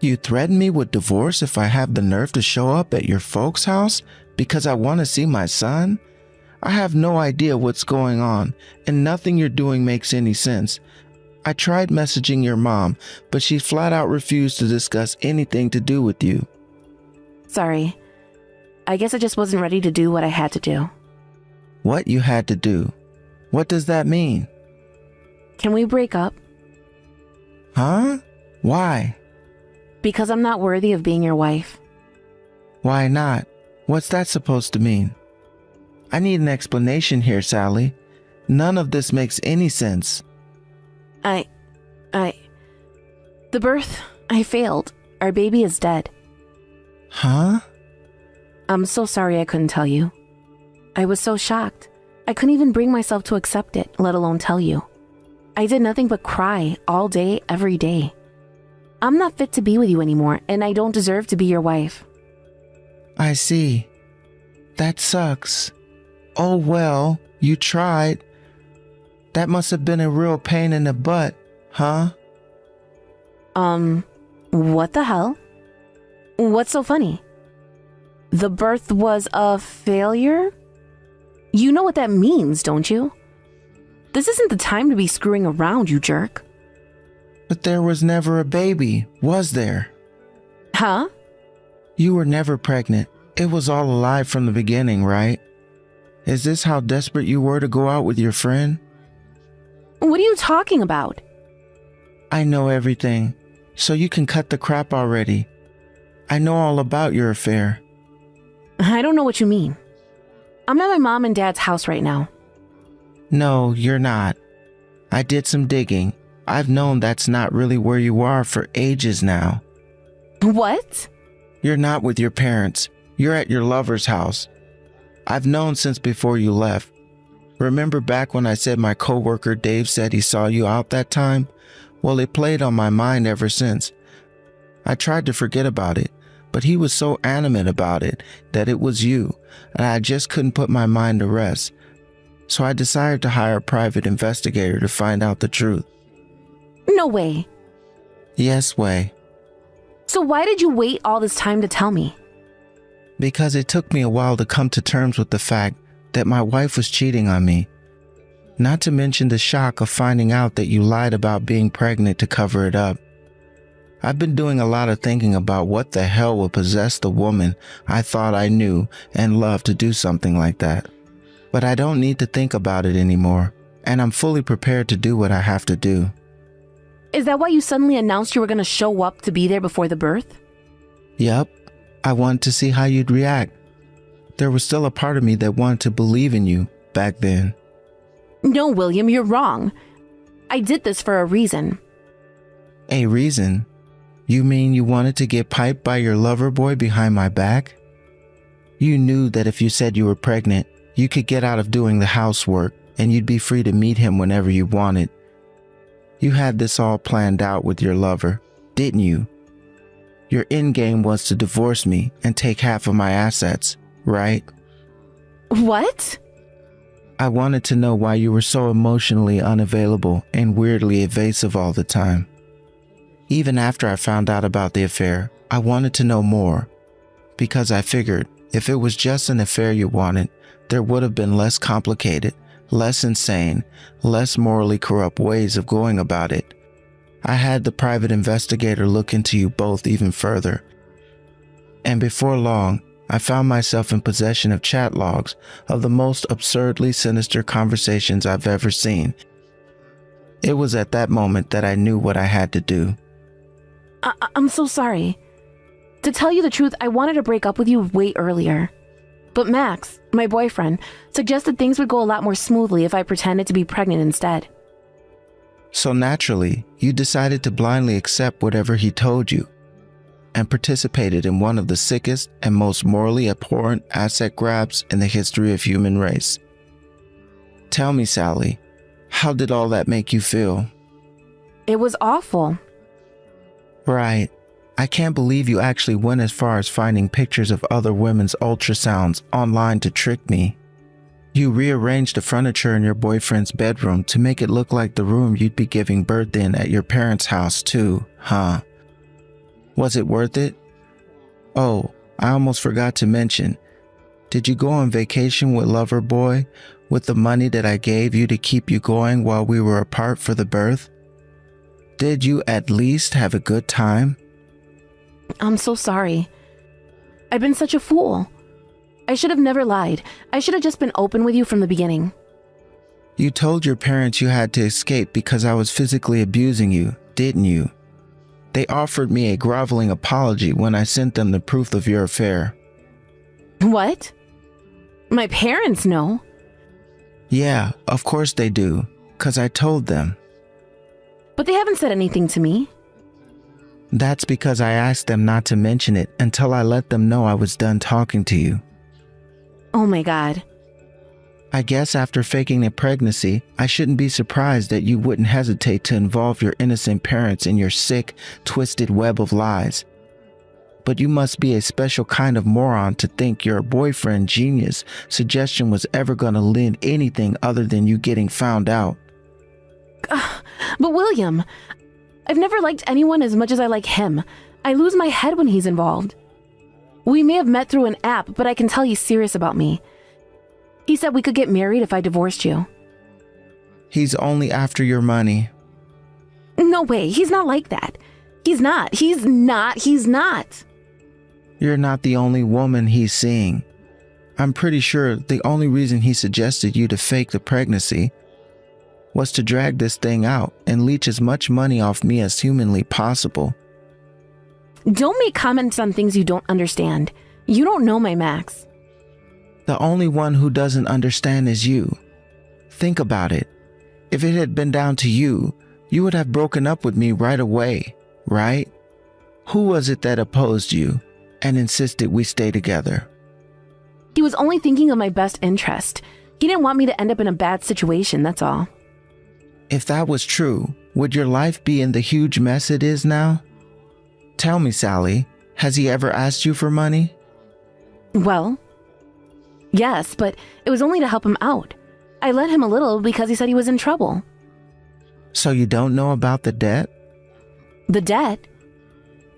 You threaten me with divorce if I have the nerve to show up at your folks' house because I want to see my son? I have no idea what's going on, and nothing you're doing makes any sense. I tried messaging your mom, but she flat out refused to discuss anything to do with you. Sorry. I guess I just wasn't ready to do what I had to do. What you had to do? What does that mean? Can we break up? Huh? Why? Because I'm not worthy of being your wife. Why not? What's that supposed to mean? I need an explanation here, Sally. None of this makes any sense. The birth, I failed. Our baby is dead. Huh? I'm so sorry I couldn't tell you. I was so shocked. I couldn't even bring myself to accept it, let alone tell you. I did nothing but cry all day, every day. I'm not fit to be with you anymore, and I don't deserve to be your wife. I see. That sucks. Oh well, you tried. That must have been a real pain in the butt, huh? What the hell? What's so funny? The birth was a failure? You know what that means, don't you? This isn't the time to be screwing around, you jerk. But there was never a baby, was there? Huh? You were never pregnant. It was all a lie from the beginning, right? Is this how desperate you were to go out with your friend? What are you talking about? I know everything, so you can cut the crap already. I know all about your affair. I don't know what you mean. I'm at my mom and dad's house right now. No, you're not. I did some digging. I've known that's not really where you are for ages now. What? You're not with your parents. You're at your lover's house. I've known since before you left. Remember back when I said my coworker Dave said he saw you out that time? Well, it played on my mind ever since. I tried to forget about it, but he was so adamant about it that it was you, and I just couldn't put my mind to rest. So I decided to hire a private investigator to find out the truth. No way. Yes, way. So why did you wait all this time to tell me? Because it took me a while to come to terms with the fact that my wife was cheating on me. Not to mention the shock of finding out that you lied about being pregnant to cover it up. I've been doing a lot of thinking about what the hell would possess the woman I thought I knew and loved to do something like that. But I don't need to think about it anymore, and I'm fully prepared to do what I have to do. Is that why you suddenly announced you were going to show up to be there before the birth? Yep. I wanted to see how you'd react. There was still a part of me that wanted to believe in you back then. No, William, you're wrong. I did this for a reason. A reason? You mean you wanted to get piped by your lover boy behind my back? You knew that if you said you were pregnant, you could get out of doing the housework and you'd be free to meet him whenever you wanted. You had this all planned out with your lover, didn't you? Your end game was to divorce me and take half of my assets, right? What? I wanted to know why you were so emotionally unavailable and weirdly evasive all the time. Even after I found out about the affair, I wanted to know more, because I figured if it was just an affair you wanted, there would have been less complicated, less insane, less morally corrupt ways of going about it. I had the private investigator look into you both even further. And before long, I found myself in possession of chat logs of the most absurdly sinister conversations I've ever seen. It was at that moment that I knew what I had to do. I'm so sorry. To tell you the truth, I wanted to break up with you way earlier. But Max, my boyfriend, suggested things would go a lot more smoothly if I pretended to be pregnant instead. So naturally, you decided to blindly accept whatever he told you and participated in one of the sickest and most morally abhorrent asset grabs in the history of human race. Tell me, Sally, how did all that make you feel? It was awful. Right. I can't believe you actually went as far as finding pictures of other women's ultrasounds online to trick me. You rearranged the furniture in your boyfriend's bedroom to make it look like the room you'd be giving birth in at your parents' house too, huh? Was it worth it? Oh, I almost forgot to mention. Did you go on vacation with Loverboy with the money that I gave you to keep you going while we were apart for the birth? Did you at least have a good time? I'm so sorry. I've been such a fool. I should have never lied. I should have just been open with you from the beginning. You told your parents you had to escape because I was physically abusing you, didn't you? They offered me a groveling apology when I sent them the proof of your affair. What? My parents know. Yeah, of course they do, 'cause I told them. But they haven't said anything to me. That's because I asked them not to mention it until I let them know I was done talking to you. Oh my God. I guess after faking a pregnancy, I shouldn't be surprised that you wouldn't hesitate to involve your innocent parents in your sick, twisted web of lies. But you must be a special kind of moron to think your boyfriend genius suggestion was ever gonna lend anything other than you getting found out. But William, I've never liked anyone as much as I like him. I lose my head when he's involved. We may have met through an app, but I can tell he's serious about me. He said we could get married if I divorced you. He's only after your money. No way, he's not like that. He's not. You're not the only woman he's seeing. I'm pretty sure the only reason he suggested you to fake the pregnancy was to drag this thing out and leech as much money off me as humanly possible. Don't make comments on things you don't understand. You don't know my Max. The only one who doesn't understand is you. Think about it. If it had been down to you, you would have broken up with me right away, right? Who was it that opposed you and insisted we stay together? He was only thinking of my best interest. He didn't want me to end up in a bad situation, that's all. If that was true, would your life be in the huge mess it is now? Tell me, Sally, has he ever asked you for money? Well, yes, but it was only to help him out. I lent him a little because he said he was in trouble. So you don't know about the debt? The debt?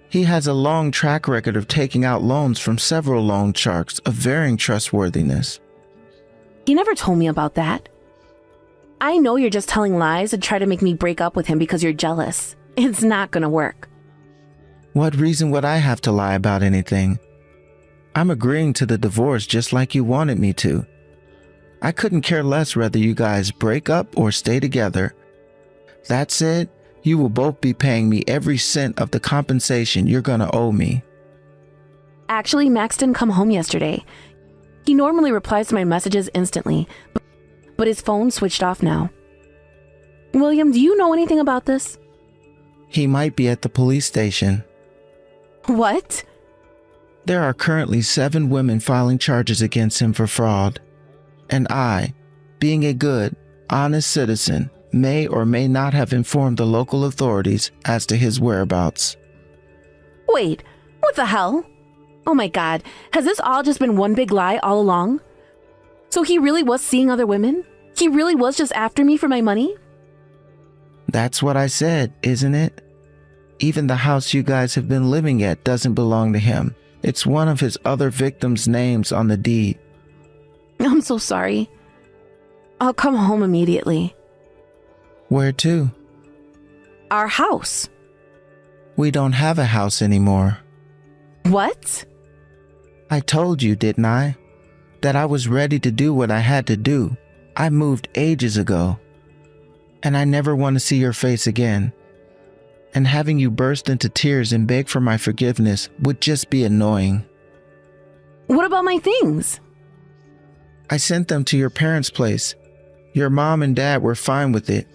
He has a long track record of taking out loans from several loan sharks of varying trustworthiness. He never told me about that. I know you're just telling lies to try to make me break up with him because you're jealous. It's not gonna work. What reason would I have to lie about anything? I'm agreeing to the divorce just like you wanted me to. I couldn't care less whether you guys break up or stay together. That said, you will both be paying me every cent of the compensation you're gonna owe me. Actually, Max didn't come home yesterday. He normally replies to my messages instantly, but his phone switched off now. William, do you know anything about this? He might be at the police station. What? There are currently 7 women filing charges against him for fraud. And I, being a good, honest citizen, may or may not have informed the local authorities as to his whereabouts. Wait, what the hell? Oh my God, has this all just been one big lie all along? So he really was seeing other women? He really was just after me for my money? That's what I said, isn't it? Even the house you guys have been living at doesn't belong to him. It's one of his other victims' names on the deed. I'm so sorry. I'll come home immediately. Where to? Our house. We don't have a house anymore. What? I told you, didn't I? That I was ready to do what I had to do. I moved ages ago. And I never want to see your face again. and having you burst into tears and beg for my forgiveness would just be annoying. What about my things? I sent them to your parents' place. Your mom and dad were fine with it.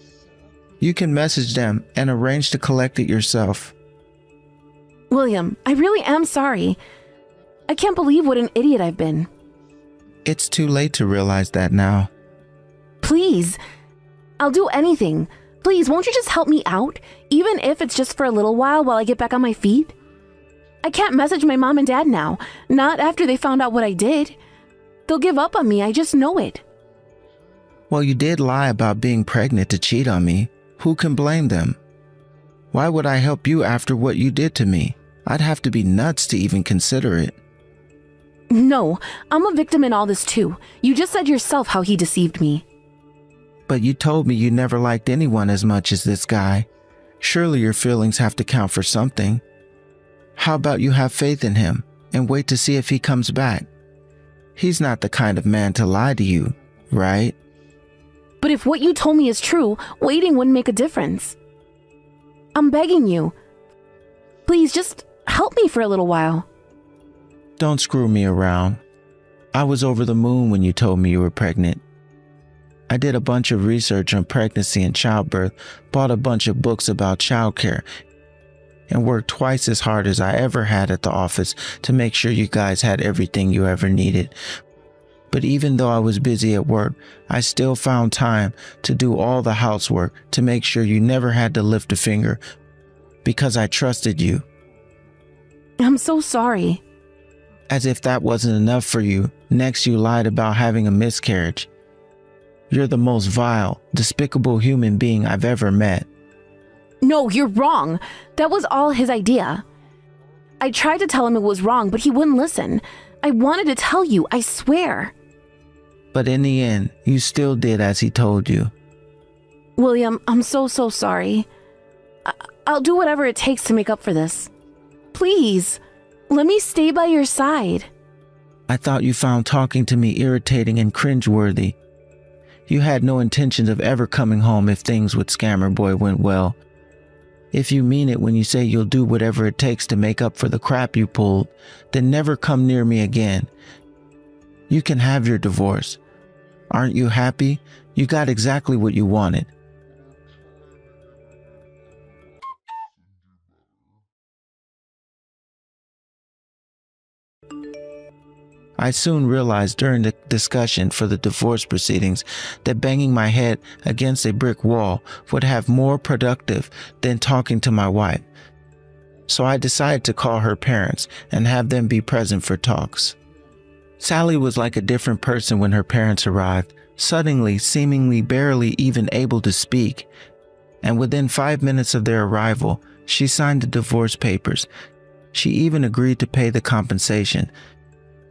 You can message them and arrange to collect it yourself. William, I really am sorry. I can't believe what an idiot I've been. It's too late to realize that now. Please, I'll do anything. Please, won't you just help me out? Even if it's just for a little while I get back on my feet? I can't message my mom and dad now. Not after they found out what I did. They'll give up on me, I just know it. Well, you did lie about being pregnant to cheat on me. Who can blame them? Why would I help you after what you did to me? I'd have to be nuts to even consider it. No, I'm a victim in all this too. You just said yourself how he deceived me. But you told me you never liked anyone as much as this guy. Surely your feelings have to count for something. How about you have faith in him and wait to see if he comes back? He's not the kind of man to lie to you, right? But if what you told me is true, waiting wouldn't make a difference. I'm begging you. Please just help me for a little while. Don't screw me around. I was over the moon when you told me you were pregnant. I did a bunch of research on pregnancy and childbirth, bought a bunch of books about childcare, and worked twice as hard as I ever had at the office to make sure you guys had everything you ever needed. But even though I was busy at work, I still found time to do all the housework to make sure you never had to lift a finger because I trusted you. I'm so sorry. As if that wasn't enough for you, next you lied about having a miscarriage. You're the most vile, despicable human being I've ever met. No, you're wrong. That was all his idea. I tried to tell him it was wrong, but he wouldn't listen. I wanted to tell you, I swear. But in the end, you still did as he told you. William, I'm so sorry. I'll do whatever it takes to make up for this. Please, let me stay by your side. I thought you found talking to me irritating and cringeworthy. You had no intentions of ever coming home if things with Scammer Boy went well. If you mean it when you say you'll do whatever it takes to make up for the crap you pulled, then never come near me again. You can have your divorce. Aren't you happy? You got exactly what you wanted. I soon realized during the discussion for the divorce proceedings that banging my head against a brick wall would have more productive than talking to my wife. So I decided to call her parents and have them be present for talks. Sally was like a different person when her parents arrived, suddenly seemingly barely even able to speak. And within 5 minutes of their arrival, she signed the divorce papers. She even agreed to pay the compensation.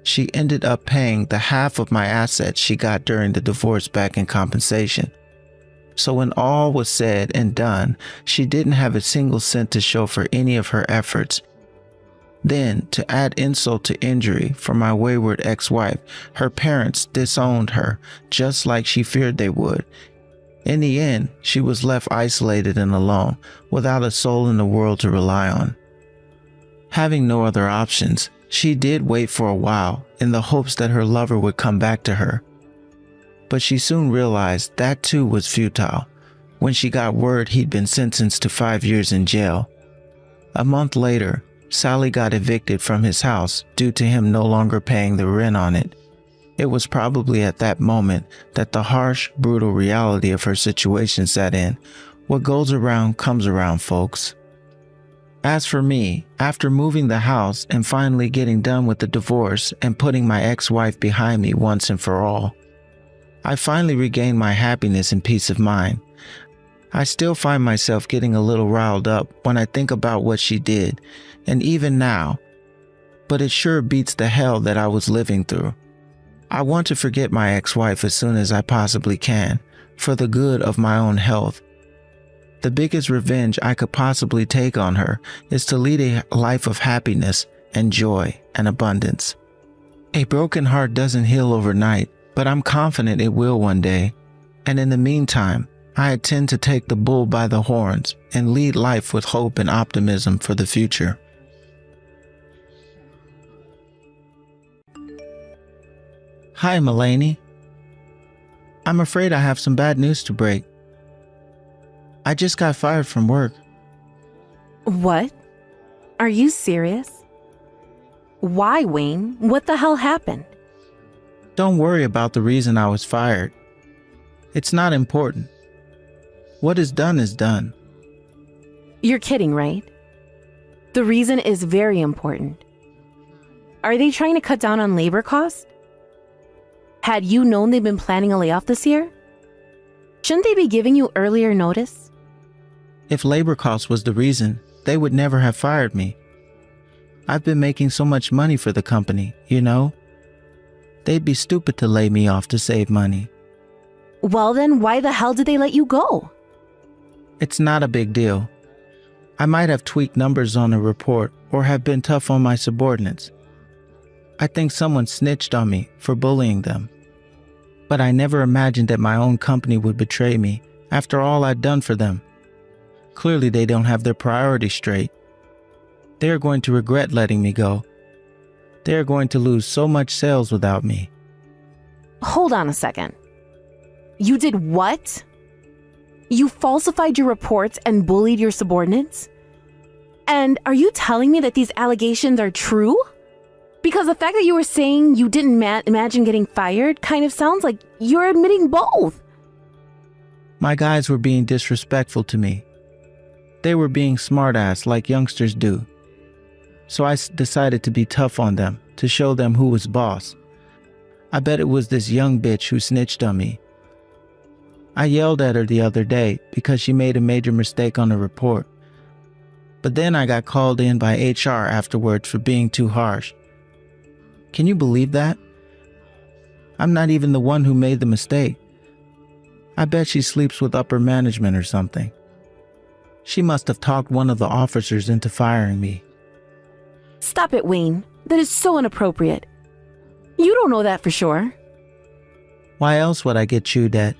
She ended up paying the half of my assets she got during the divorce back in compensation. So when all was said and done, she didn't have a single cent to show for any of her efforts. Then, to add insult to injury for my wayward ex-wife, her parents disowned her, just like she feared they would. In the end, she was left isolated and alone, without a soul in the world to rely on. Having no other options, she did wait for a while in the hopes that her lover would come back to her. But she soon realized that too was futile when she got word he'd been sentenced to 5 years in jail. A month later, Sally got evicted from his house due to him no longer paying the rent on it. It was probably at that moment that the harsh, brutal reality of her situation set in. What goes around comes around, folks. As for me, after moving the house and finally getting done with the divorce and putting my ex-wife behind me once and for all, I finally regained my happiness and peace of mind. I still find myself getting a little riled up when I think about what she did, and even now, but it sure beats the hell that I was living through. I want to forget my ex-wife as soon as I possibly can, for the good of my own health. The biggest revenge I could possibly take on her is to lead a life of happiness and joy and abundance. A broken heart doesn't heal overnight, but I'm confident it will one day. And in the meantime, I intend to take the bull by the horns and lead life with hope and optimism for the future. Hi, Mulaney. I'm afraid I have some bad news to break. I just got fired from work. What? Are you serious? Why, Wayne? What the hell happened? Don't worry about the reason I was fired. It's not important. What is done is done. You're kidding, right? The reason is very important. Are they trying to cut down on labor costs? Had you known they've been planning a layoff this year? Shouldn't they be giving you earlier notice? If labor cost was the reason, they would never have fired me. I've been making so much money for the company, you know? They'd be stupid to lay me off to save money. Well then, why the hell did they let you go? It's not a big deal. I might have tweaked numbers on a report or have been tough on my subordinates. I think someone snitched on me for bullying them. But I never imagined that my own company would betray me after all I'd done for them. Clearly they don't have their priorities straight. They are going to regret letting me go. They are going to lose so much sales without me. Hold on a second. You did what? You falsified your reports and bullied your subordinates? And are you telling me that these allegations are true? Because the fact that you were saying you didn't imagine getting fired kind of sounds like you're admitting both. My guys were being disrespectful to me. They were being smartass like youngsters do. So I decided to be tough on them, to show them who was boss. I bet it was this young bitch who snitched on me. I yelled at her the other day because she made a major mistake on the report. But then I got called in by HR afterwards for being too harsh. Can you believe that? I'm not even the one who made the mistake. I bet she sleeps with upper management or something. She must have talked one of the officers into firing me. Stop it, Wayne. That is so inappropriate. You don't know that for sure. Why else would I get chewed at?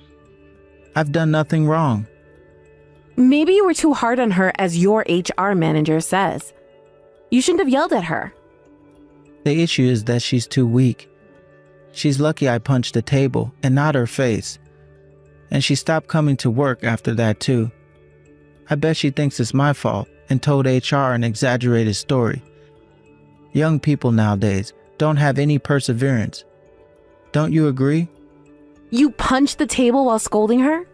I've done nothing wrong. Maybe you were too hard on her, as your HR manager says. You shouldn't have yelled at her. The issue is that she's too weak. She's lucky I punched the table and not her face. And she stopped coming to work after that too. I bet she thinks it's my fault and told HR an exaggerated story. Young people nowadays don't have any perseverance. Don't you agree? You punched the table while scolding her?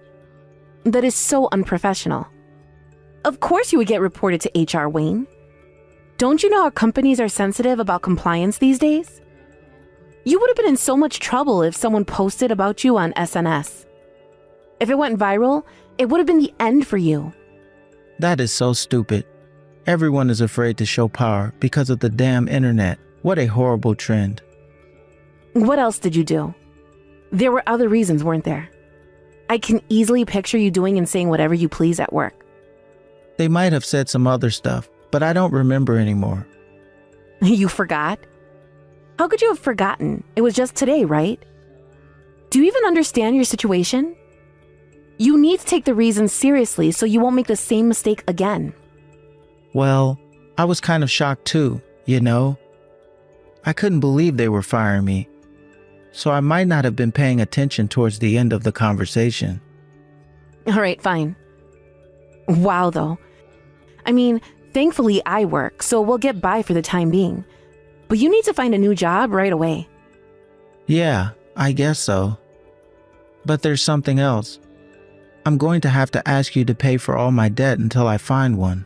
That is so unprofessional. Of course you would get reported to HR, Wayne. Don't you know how companies are sensitive about compliance these days? You would have been in so much trouble if someone posted about you on SNS. If it went viral, it would have been the end for you. That is so stupid. Everyone is afraid to show power because of the damn internet. What a horrible trend. What else did you do? There were other reasons, weren't there? I can easily picture you doing and saying whatever you please at work. They might have said some other stuff, but I don't remember anymore. You forgot? How could you have forgotten? It was just today, right? Do you even understand your situation? You need to take the reasons seriously so you won't make the same mistake again. Well, I was kind of shocked too, you know? I couldn't believe they were firing me. So I might not have been paying attention towards the end of the conversation. All right, fine. Wow, though. I mean, thankfully I work, so we'll get by for the time being. But you need to find a new job right away. Yeah, I guess so. But there's something else. I'm going to have to ask you to pay for all my debt until I find one.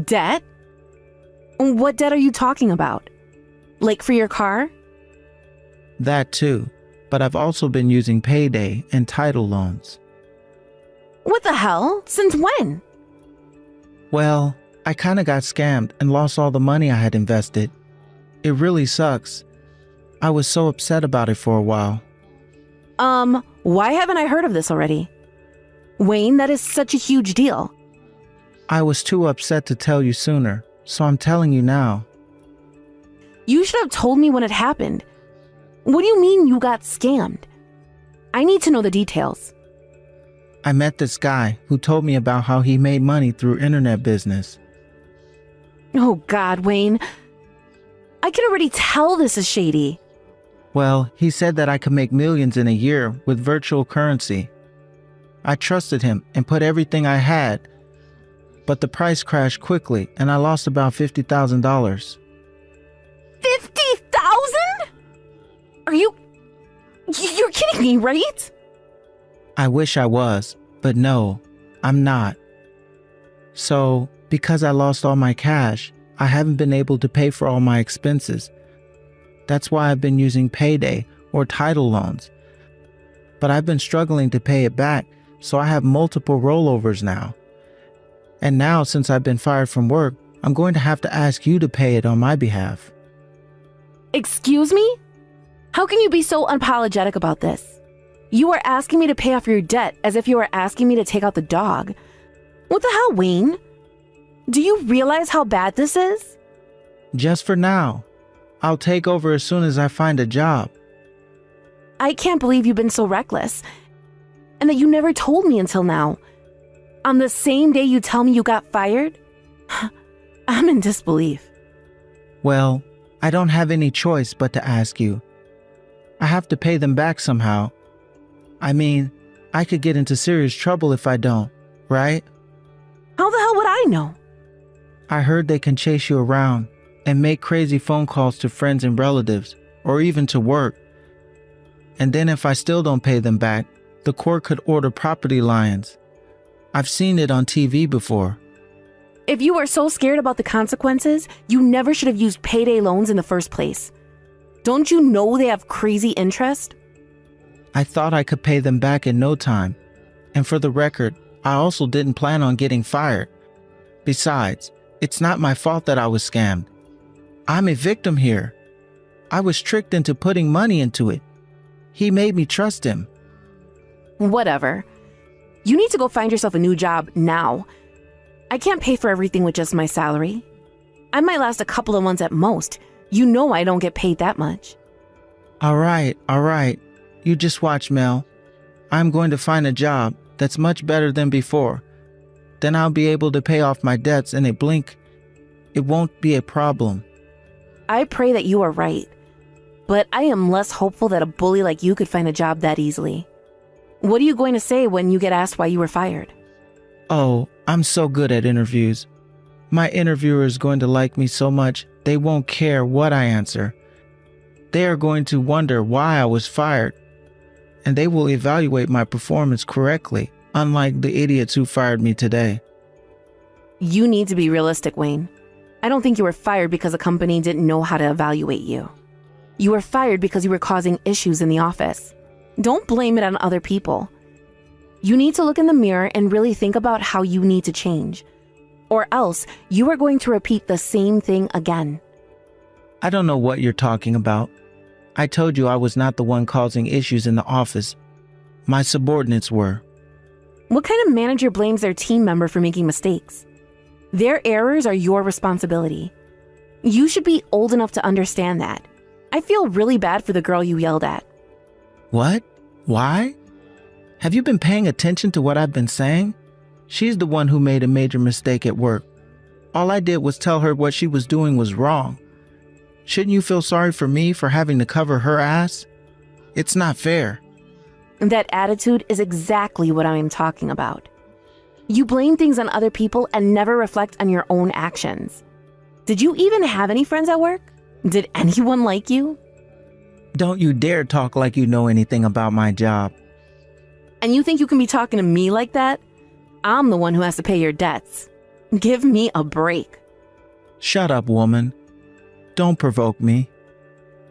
Debt? What debt are you talking about? Like for your car? That too, but I've also been using payday and title loans. What the hell? Since when? Well, I kinda got scammed and lost all the money I had invested. It really sucks. I was so upset about it for a while. Why haven't I heard of this already? Wayne, that is such a huge deal. I was too upset to tell you sooner, so I'm telling you now. You should have told me when it happened. What do you mean you got scammed? I need to know the details. I met this guy who told me about how he made money through internet business. Oh God, Wayne. I can already tell this is shady. Well, he said that I could make millions in a year with virtual currency. I trusted him and put everything I had, but the price crashed quickly and I lost about $50,000. 50,000? You're kidding me, right? I wish I was, but no, I'm not. So, because I lost all my cash, I haven't been able to pay for all my expenses. That's why I've been using payday or title loans. But I've been struggling to pay it back, so I have multiple rollovers now. And now, since I've been fired from work, I'm going to have to ask you to pay it on my behalf. Excuse me? How can you be so unapologetic about this? You are asking me to pay off your debt as if you were asking me to take out the dog. What the hell, Wayne? Do you realize how bad this is? Just for now. I'll take over as soon as I find a job. I can't believe you've been so reckless. And that you never told me until now. On the same day you tell me you got fired? I'm in disbelief. Well, I don't have any choice but to ask you. I have to pay them back somehow. I mean, I could get into serious trouble if I don't, right? How the hell would I know? I heard they can chase you around and make crazy phone calls to friends and relatives, or even to work. And then if I still don't pay them back, the court could order property liens. I've seen it on TV before. If you are so scared about the consequences, you never should have used payday loans in the first place. Don't you know they have crazy interest? I thought I could pay them back in no time. And for the record, I also didn't plan on getting fired. Besides, it's not my fault that I was scammed. I'm a victim here. I was tricked into putting money into it. He made me trust him. Whatever. You need to go find yourself a new job now. I can't pay for everything with just my salary. I might last a couple of months at most. You know I don't get paid that much. All right. You just watch, Mel. I'm going to find a job that's much better than before. Then I'll be able to pay off my debts in a blink. It won't be a problem. I pray that you are right. But I am less hopeful that a bully like you could find a job that easily. What are you going to say when you get asked why you were fired? Oh, I'm so good at interviews. My interviewer is going to like me so much they won't care what I answer. They are going to wonder why I was fired, and they will evaluate my performance correctly, unlike the idiots who fired me today. You need to be realistic, Wayne. I don't think you were fired because the company didn't know how to evaluate you. You were fired because you were causing issues in the office. Don't blame it on other people. You need to look in the mirror and really think about how you need to change. Or else, you are going to repeat the same thing again. I don't know what you're talking about. I told you I was not the one causing issues in the office. My subordinates were. What kind of manager blames their team member for making mistakes? Their errors are your responsibility. You should be old enough to understand that. I feel really bad for the girl you yelled at. What? Why? Have you been paying attention to what I've been saying? She's the one who made a major mistake at work. All I did was tell her what she was doing was wrong. Shouldn't you feel sorry for me for having to cover her ass? It's not fair. That attitude is exactly what I'm talking about. You blame things on other people and never reflect on your own actions. Did you even have any friends at work? Did anyone like you? Don't you dare talk like you know anything about my job. And you think you can be talking to me like that? I'm the one who has to pay your debts. Give me a break. Shut up, woman. Don't provoke me.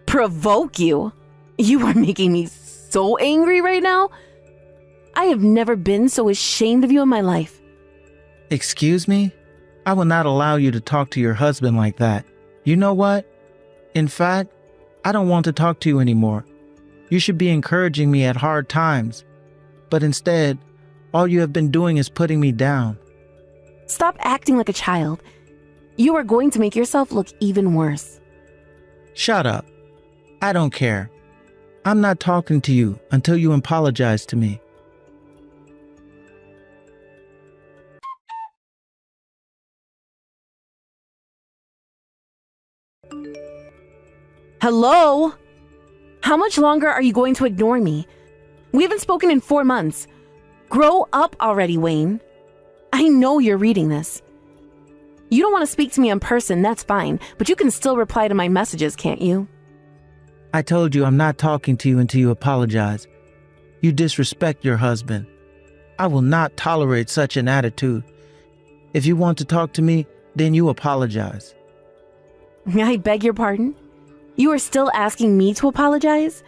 Provoke you? You are making me so angry right now. I have never been so ashamed of you in my life. Excuse me? I will not allow you to talk to your husband like that. You know what? In fact, I don't want to talk to you anymore. You should be encouraging me at hard times. But instead, all you have been doing is putting me down. Stop acting like a child. You are going to make yourself look even worse. Shut up. I don't care. I'm not talking to you until you apologize to me. Hello? How much longer are you going to ignore me? We haven't spoken in 4 months. Grow up already, Wayne. I know you're reading this. You don't want to speak to me in person, that's fine, but you can still reply to my messages, can't you? I told you I'm not talking to you until you apologize. You disrespect your husband. I will not tolerate such an attitude. If you want to talk to me, then you apologize. I beg your pardon? You are still asking me to apologize?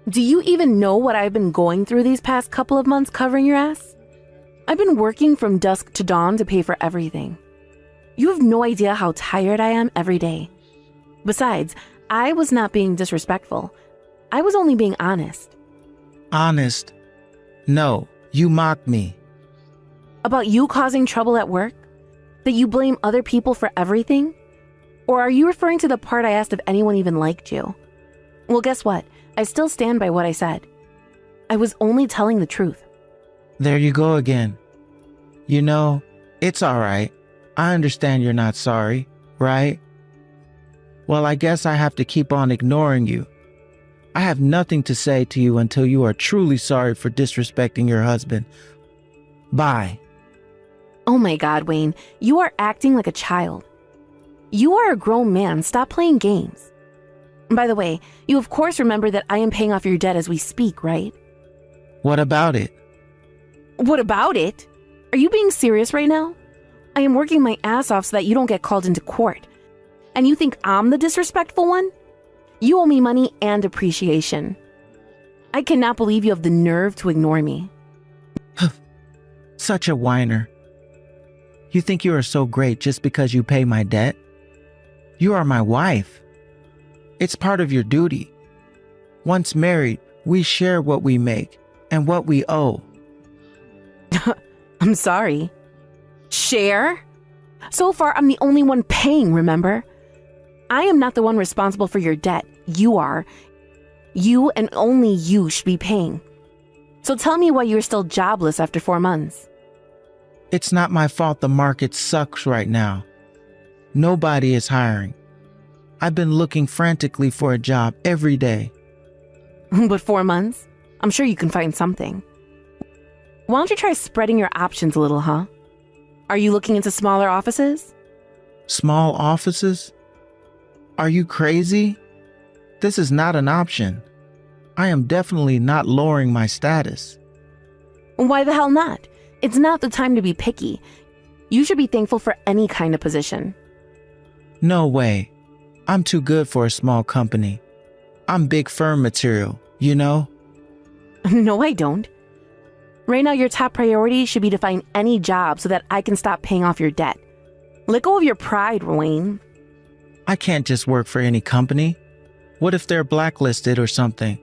Do you even know what I've been going through these past couple of months covering your ass? I've been working from dusk to dawn to pay for everything. You have no idea how tired I am every day. Besides, I was not being disrespectful. I was only being honest. Honest? No, you mocked me. About you causing trouble at work? That you blame other people for everything? Or are you referring to the part I asked if anyone even liked you? Well, guess what? I still stand by what I said. I was only telling the truth. There you go again. You know, it's all right. I understand you're not sorry, right? Well, I guess I have to keep on ignoring you. I have nothing to say to you until you are truly sorry for disrespecting your husband. Bye. Oh my God, Wayne, you are acting like a child. You are a grown man. Stop playing games. By the way, you of course remember that I am paying off your debt as we speak, right? What about it? What about it? Are you being serious right now? I am working my ass off so that you don't get called into court. And you think I'm the disrespectful one? You owe me money and appreciation. I cannot believe you have the nerve to ignore me. Such a whiner. You think you are so great just because you pay my debt? You are my wife. It's part of your duty. Once married, we share what we make and what we owe. I'm sorry. Share? So far, I'm the only one paying, remember? I am not the one responsible for your debt. You are. You and only you should be paying. So tell me why you're still jobless after 4 months. It's not my fault the market sucks right now. Nobody is hiring. I've been looking frantically for a job every day. But 4 months? I'm sure you can find something. Why don't you try spreading your options a little, huh? Are you looking into smaller offices? Small offices? Are you crazy? This is not an option. I am definitely not lowering my status. Why the hell not? It's not the time to be picky. You should be thankful for any kind of position. No way. I'm too good for a small company. I'm big firm material, you know? No, I don't. Right now, your top priority should be to find any job so that I can stop paying off your debt. Let go of your pride, Wayne. I can't just work for any company. What if they're blacklisted or something?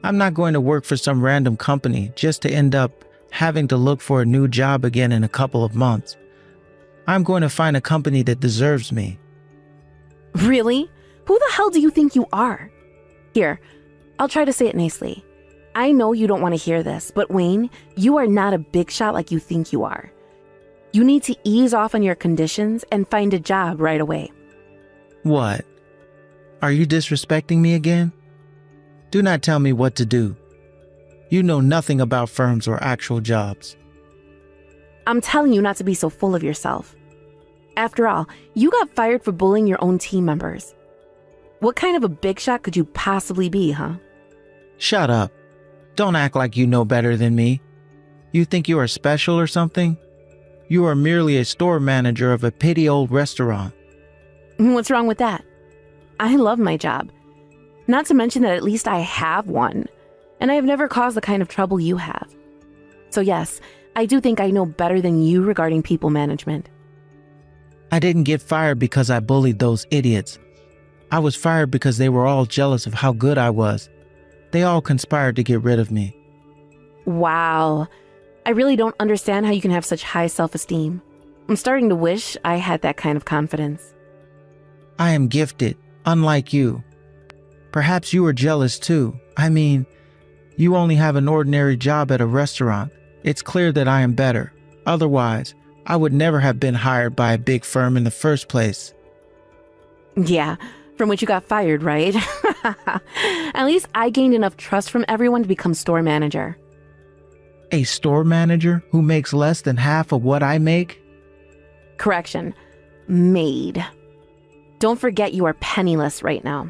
I'm not going to work for some random company just to end up having to look for a new job again in a couple of months. I'm going to find a company that deserves me. Really? Who the hell do you think you are? Here, I'll try to say it nicely. I know you don't want to hear this, but Wayne, you are not a big shot like you think you are. You need to ease off on your conditions and find a job right away. What? Are you disrespecting me again? Do not tell me what to do. You know nothing about firms or actual jobs. I'm telling you not to be so full of yourself. After all, you got fired for bullying your own team members. What kind of a big shot could you possibly be, huh? Shut up. Don't act like you know better than me. You think you are special or something? You are merely a store manager of a petty old restaurant. What's wrong with that? I love my job. Not to mention that at least I have one. And I have never caused the kind of trouble you have. So yes, I do think I know better than you regarding people management. I didn't get fired because I bullied those idiots. I was fired because they were all jealous of how good I was. They all conspired to get rid of me. Wow. I really don't understand how you can have such high self-esteem. I'm starting to wish I had that kind of confidence. I am gifted, unlike you. Perhaps you are jealous too. I mean, you only have an ordinary job at a restaurant. It's clear that I am better. Otherwise, I would never have been hired by a big firm in the first place. Yeah, From which you got fired, right? At least I gained enough trust from everyone to become store manager. A store manager who makes less than half of what I make? Correction. Maid. Don't forget you are penniless right now.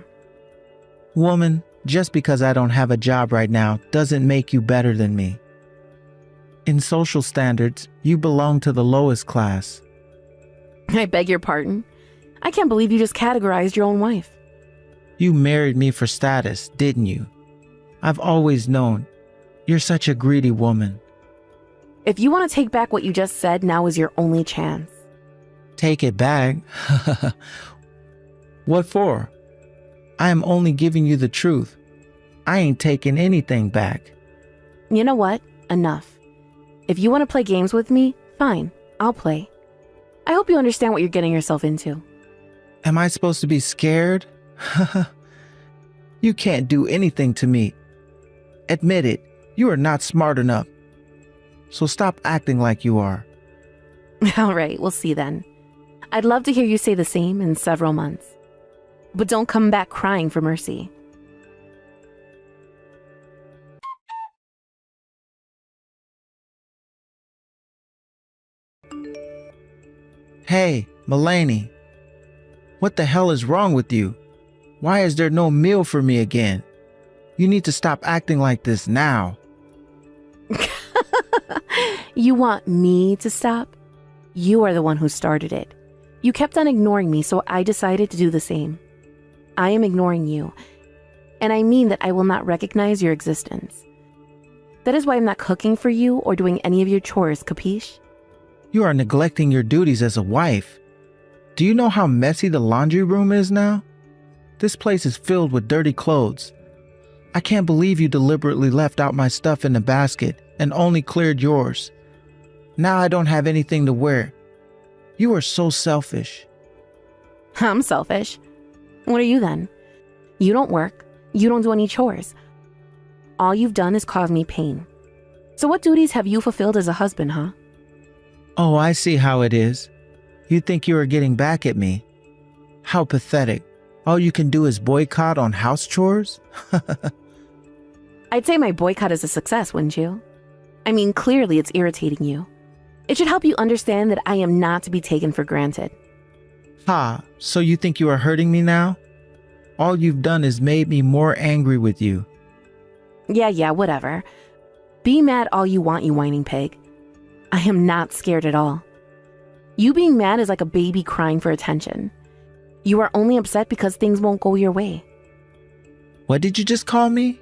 Woman, just because I don't have a job right now doesn't make you better than me. In social standards, you belong to the lowest class. I beg your pardon. I can't believe you just categorized your own wife. You married me for status, didn't you? I've always known. You're such a greedy woman. If you want to take back what you just said, now is your only chance. Take it back? What for? I am only giving you the truth. I ain't taking anything back. You know what? Enough. If you want to play games with me, fine, I'll play. I hope you understand what you're getting yourself into. Am I supposed to be scared? You can't do anything to me. Admit it, you are not smart enough. So stop acting like you are. All right, we'll see then. I'd love to hear you say the same in several months. But don't come back crying for mercy. Hey, Mulaney. What the hell is wrong with you? Why is there no meal for me again? You need to stop acting like this now. You want me to stop? You are the one who started it. You kept on ignoring me, so I decided to do the same. I am ignoring you, and I mean that I will not recognize your existence. That is why I'm not cooking for you or doing any of your chores, capiche? You are neglecting your duties as a wife. Do you know how messy the laundry room is now? This place is filled with dirty clothes. I can't believe you deliberately left out my stuff in the basket and only cleared yours. Now I don't have anything to wear. You are so selfish. I'm selfish. What are you then? You don't work. You don't do any chores. All you've done is cause me pain. So what duties have you fulfilled as a husband, huh? Oh, I see how it is. You think you are getting back at me. How pathetic. All you can do is boycott on house chores? I'd say my boycott is a success, wouldn't you? I mean, clearly it's irritating you. It should help you understand that I am not to be taken for granted. Ha, so you think you are hurting me now? All you've done is made me more angry with you. Yeah, whatever. Be mad all you want, you whining pig. I am not scared at all. You being mad is like a baby crying for attention. You are only upset because things won't go your way. What did you just call me?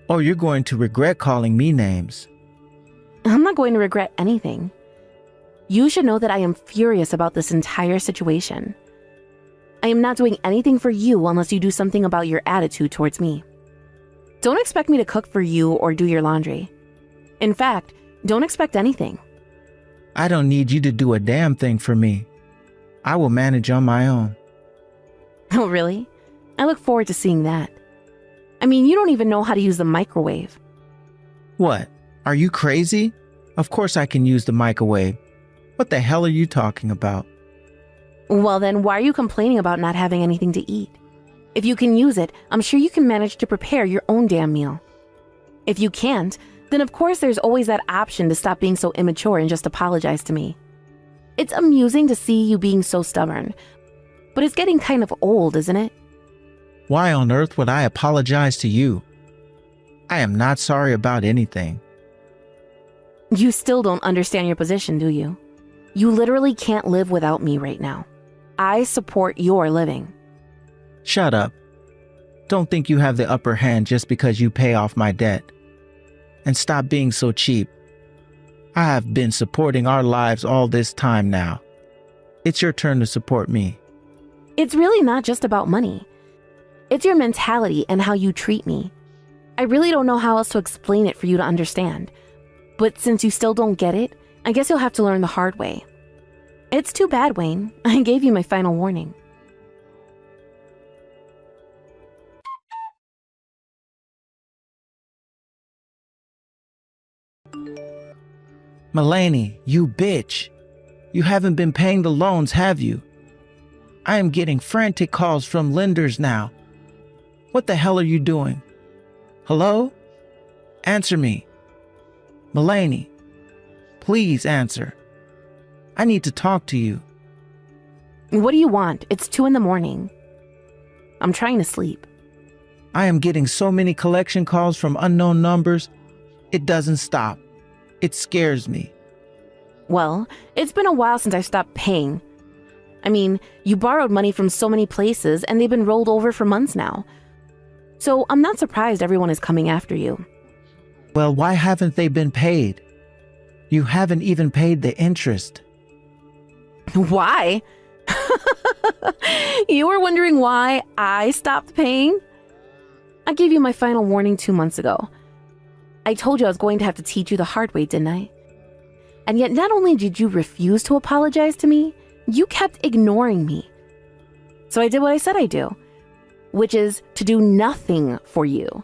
Oh, you're going to regret calling me names. I'm not going to regret anything. You should know that I am furious about this entire situation. I am not doing anything for you unless you do something about your attitude towards me. Don't expect me to cook for you or do your laundry. In fact, don't expect anything. I don't need you to do a damn thing for me. I will manage on my own. Oh, really? I look forward to seeing that. I mean, you don't even know how to use the microwave. What? Are you crazy? Of course I can use the microwave. What the hell are you talking about? Well then, why are you complaining about not having anything to eat? If you can use it, I'm sure you can manage to prepare your own damn meal. If you can't, then of course there's always that option to stop being so immature and just apologize to me. It's amusing to see you being so stubborn, but it's getting kind of old, isn't it? Why on earth would I apologize to you? I am not sorry about anything. You still don't understand your position, do you? You literally can't live without me right now. I support your living. Shut up. Don't think you have the upper hand just because you pay off my debt. And stop being so cheap. I have been supporting our lives all this time now. It's your turn to support me. It's really not just about money. It's your mentality and how you treat me. I really don't know how else to explain it for you to understand. But since you still don't get it, I guess you'll have to learn the hard way. It's too bad, Wayne. I gave you my final warning. Mulaney, you bitch. You haven't been paying the loans, have you? I am getting frantic calls from lenders now. What the hell are you doing? Hello? Answer me. Mulaney, please answer. I need to talk to you. What do you want? It's 2 a.m. I'm trying to sleep. I am getting so many collection calls from unknown numbers. It doesn't stop. It scares me. Well, it's been a while since I stopped paying. I mean, you borrowed money from so many places and they've been rolled over for months now. So I'm not surprised everyone is coming after you. Well, why haven't they been paid? You haven't even paid the interest. Why? You were wondering why I stopped paying? I gave you my final warning 2 months ago. I told you I was going to have to teach you the hard way, didn't I? And yet not only did you refuse to apologize to me, you kept ignoring me. So I did what I said I'd do, which is to do nothing for you.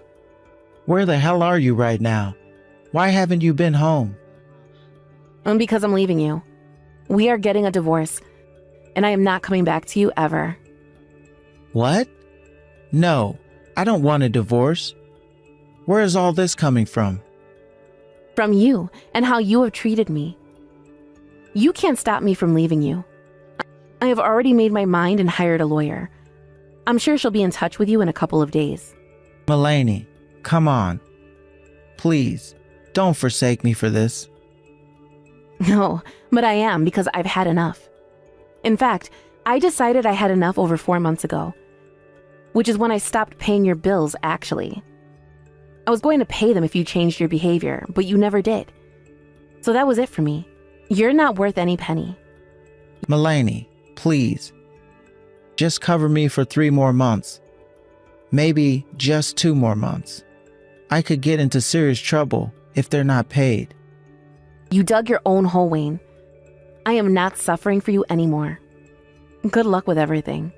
Where the hell are you right now? Why haven't you been home? And because I'm leaving you. We are getting a divorce, and I am not coming back to you ever. What? No, I don't want a divorce. Where is all this coming from? From you and how you have treated me. You can't stop me from leaving you. I have already made my mind and hired a lawyer. I'm sure she'll be in touch with you in a couple of days. Mulaney, come on. Please, don't forsake me for this. No, but I am because I've had enough. In fact, I decided I had enough over 4 months ago, which is when I stopped paying your bills, actually. I was going to pay them if you changed your behavior, but you never did. So that was it for me. You're not worth any penny. Mulaney, please. Just cover me for 3 more months. Maybe just 2 more months. I could get into serious trouble if they're not paid. You dug your own hole, Wayne. I am not suffering for you anymore. Good luck with everything.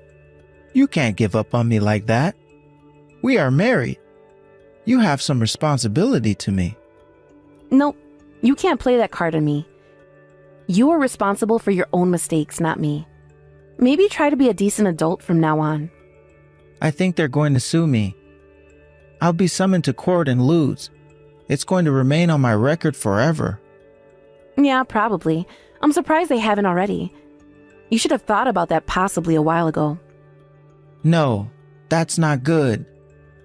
You can't give up on me like that. We are married. You have some responsibility to me. Nope, you can't play that card on me. You are responsible for your own mistakes, not me. Maybe try to be a decent adult from now on. I think they're going to sue me. I'll be summoned to court and lose. It's going to remain on my record forever. Yeah, probably. I'm surprised they haven't already. You should have thought about that possibly a while ago. No, that's not good.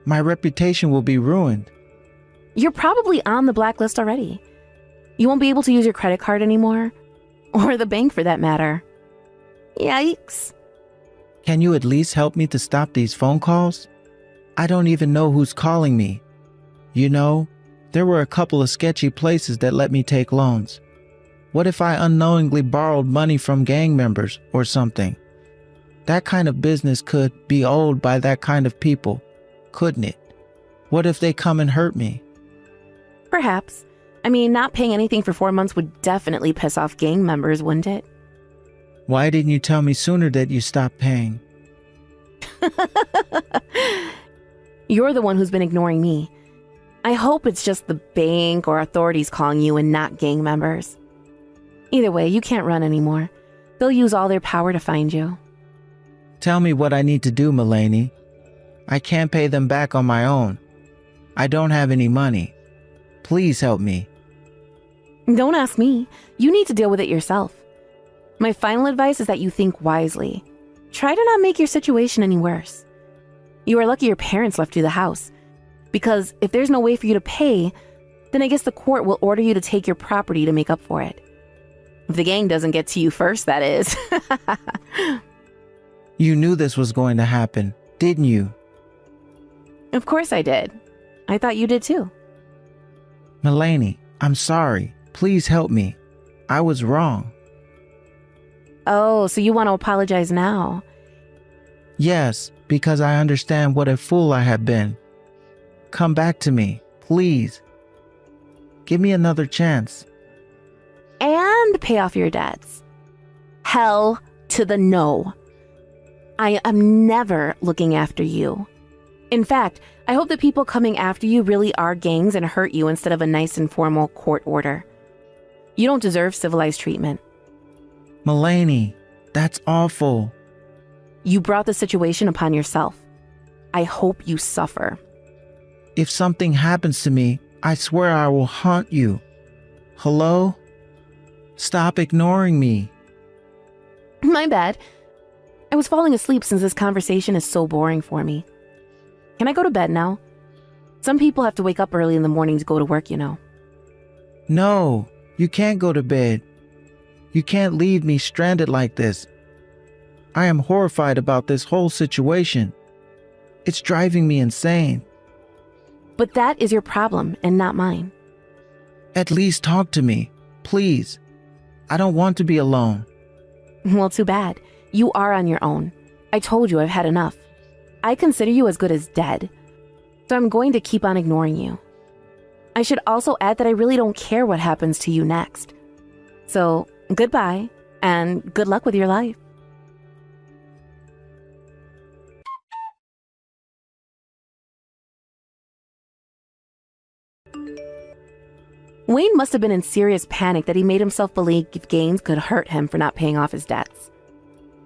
My reputation will be ruined. You're probably on the blacklist already. You won't be able to use your credit card anymore. Or the bank for that matter. Yikes. Can you at least help me to stop these phone calls? I don't even know who's calling me. You know, there were a couple of sketchy places that let me take loans. What if I unknowingly borrowed money from gang members or something? That kind of business could be owed by that kind of people, couldn't it? What if they come and hurt me? Perhaps. I mean, not paying anything for 4 months would definitely piss off gang members, wouldn't it? Why didn't you tell me sooner that you stopped paying? You're the one who's been ignoring me. I hope it's just the bank or authorities calling you and not gang members. Either way, you can't run anymore. They'll use all their power to find you. Tell me what I need to do, Mulaney. I can't pay them back on my own. I don't have any money. Please help me. Don't ask me. You need to deal with it yourself. My final advice is that you think wisely. Try to not make your situation any worse. You are lucky your parents left you the house. Because if there's no way for you to pay, then I guess the court will order you to take your property to make up for it. If the gang doesn't get to you first, that is. You knew this was going to happen, didn't you? Of course I did. I thought you did too. Mulaney, I'm sorry. Please help me. I was wrong. Oh, so you want to apologize now? Yes, because I understand what a fool I have been. Come back to me, please. Give me another chance. And pay off your debts. Hell to the no. I am never looking after you. In fact, I hope the people coming after you really are gangs and hurt you instead of a nice and formal court order. You don't deserve civilized treatment. Mulaney, that's awful. You brought the situation upon yourself. I hope you suffer. If something happens to me, I swear I will haunt you. Hello? Stop ignoring me. My bad. I was falling asleep since this conversation is so boring for me. Can I go to bed now? Some people have to wake up early in the morning to go to work, you know. No, you can't go to bed. You can't leave me stranded like this. I am horrified about this whole situation. It's driving me insane. But that is your problem and not mine. At least talk to me, please. I don't want to be alone. Well, too bad. You are on your own. I told you I've had enough. I consider you as good as dead. So I'm going to keep on ignoring you. I should also add that I really don't care what happens to you next. So, goodbye, and good luck with your life. Wayne must have been in serious panic that he made himself believe Gaines could hurt him for not paying off his debts.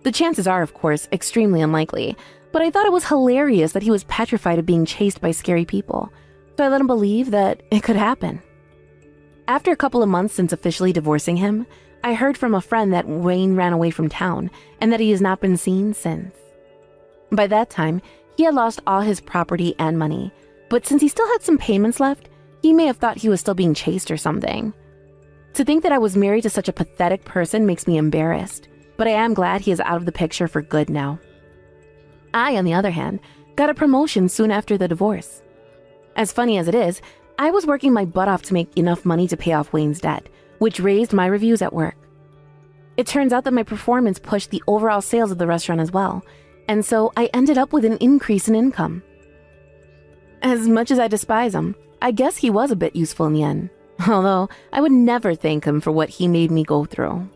The chances are, of course, extremely unlikely, but I thought it was hilarious that he was petrified of being chased by scary people, so I let him believe that it could happen. After a couple of months since officially divorcing him, I heard from a friend that Wayne ran away from town and that he has not been seen since. By that time, he had lost all his property and money, but since he still had some payments left, he may have thought he was still being chased or something. To think that I was married to such a pathetic person makes me embarrassed, but I am glad he is out of the picture for good now. I, on the other hand, got a promotion soon after the divorce. As funny as it is, I was working my butt off to make enough money to pay off Wayne's debt, which raised my reviews at work. It turns out that my performance pushed the overall sales of the restaurant as well, and so I ended up with an increase in income. As much as I despise him, I guess he was a bit useful in the end, although I would never thank him for what he made me go through.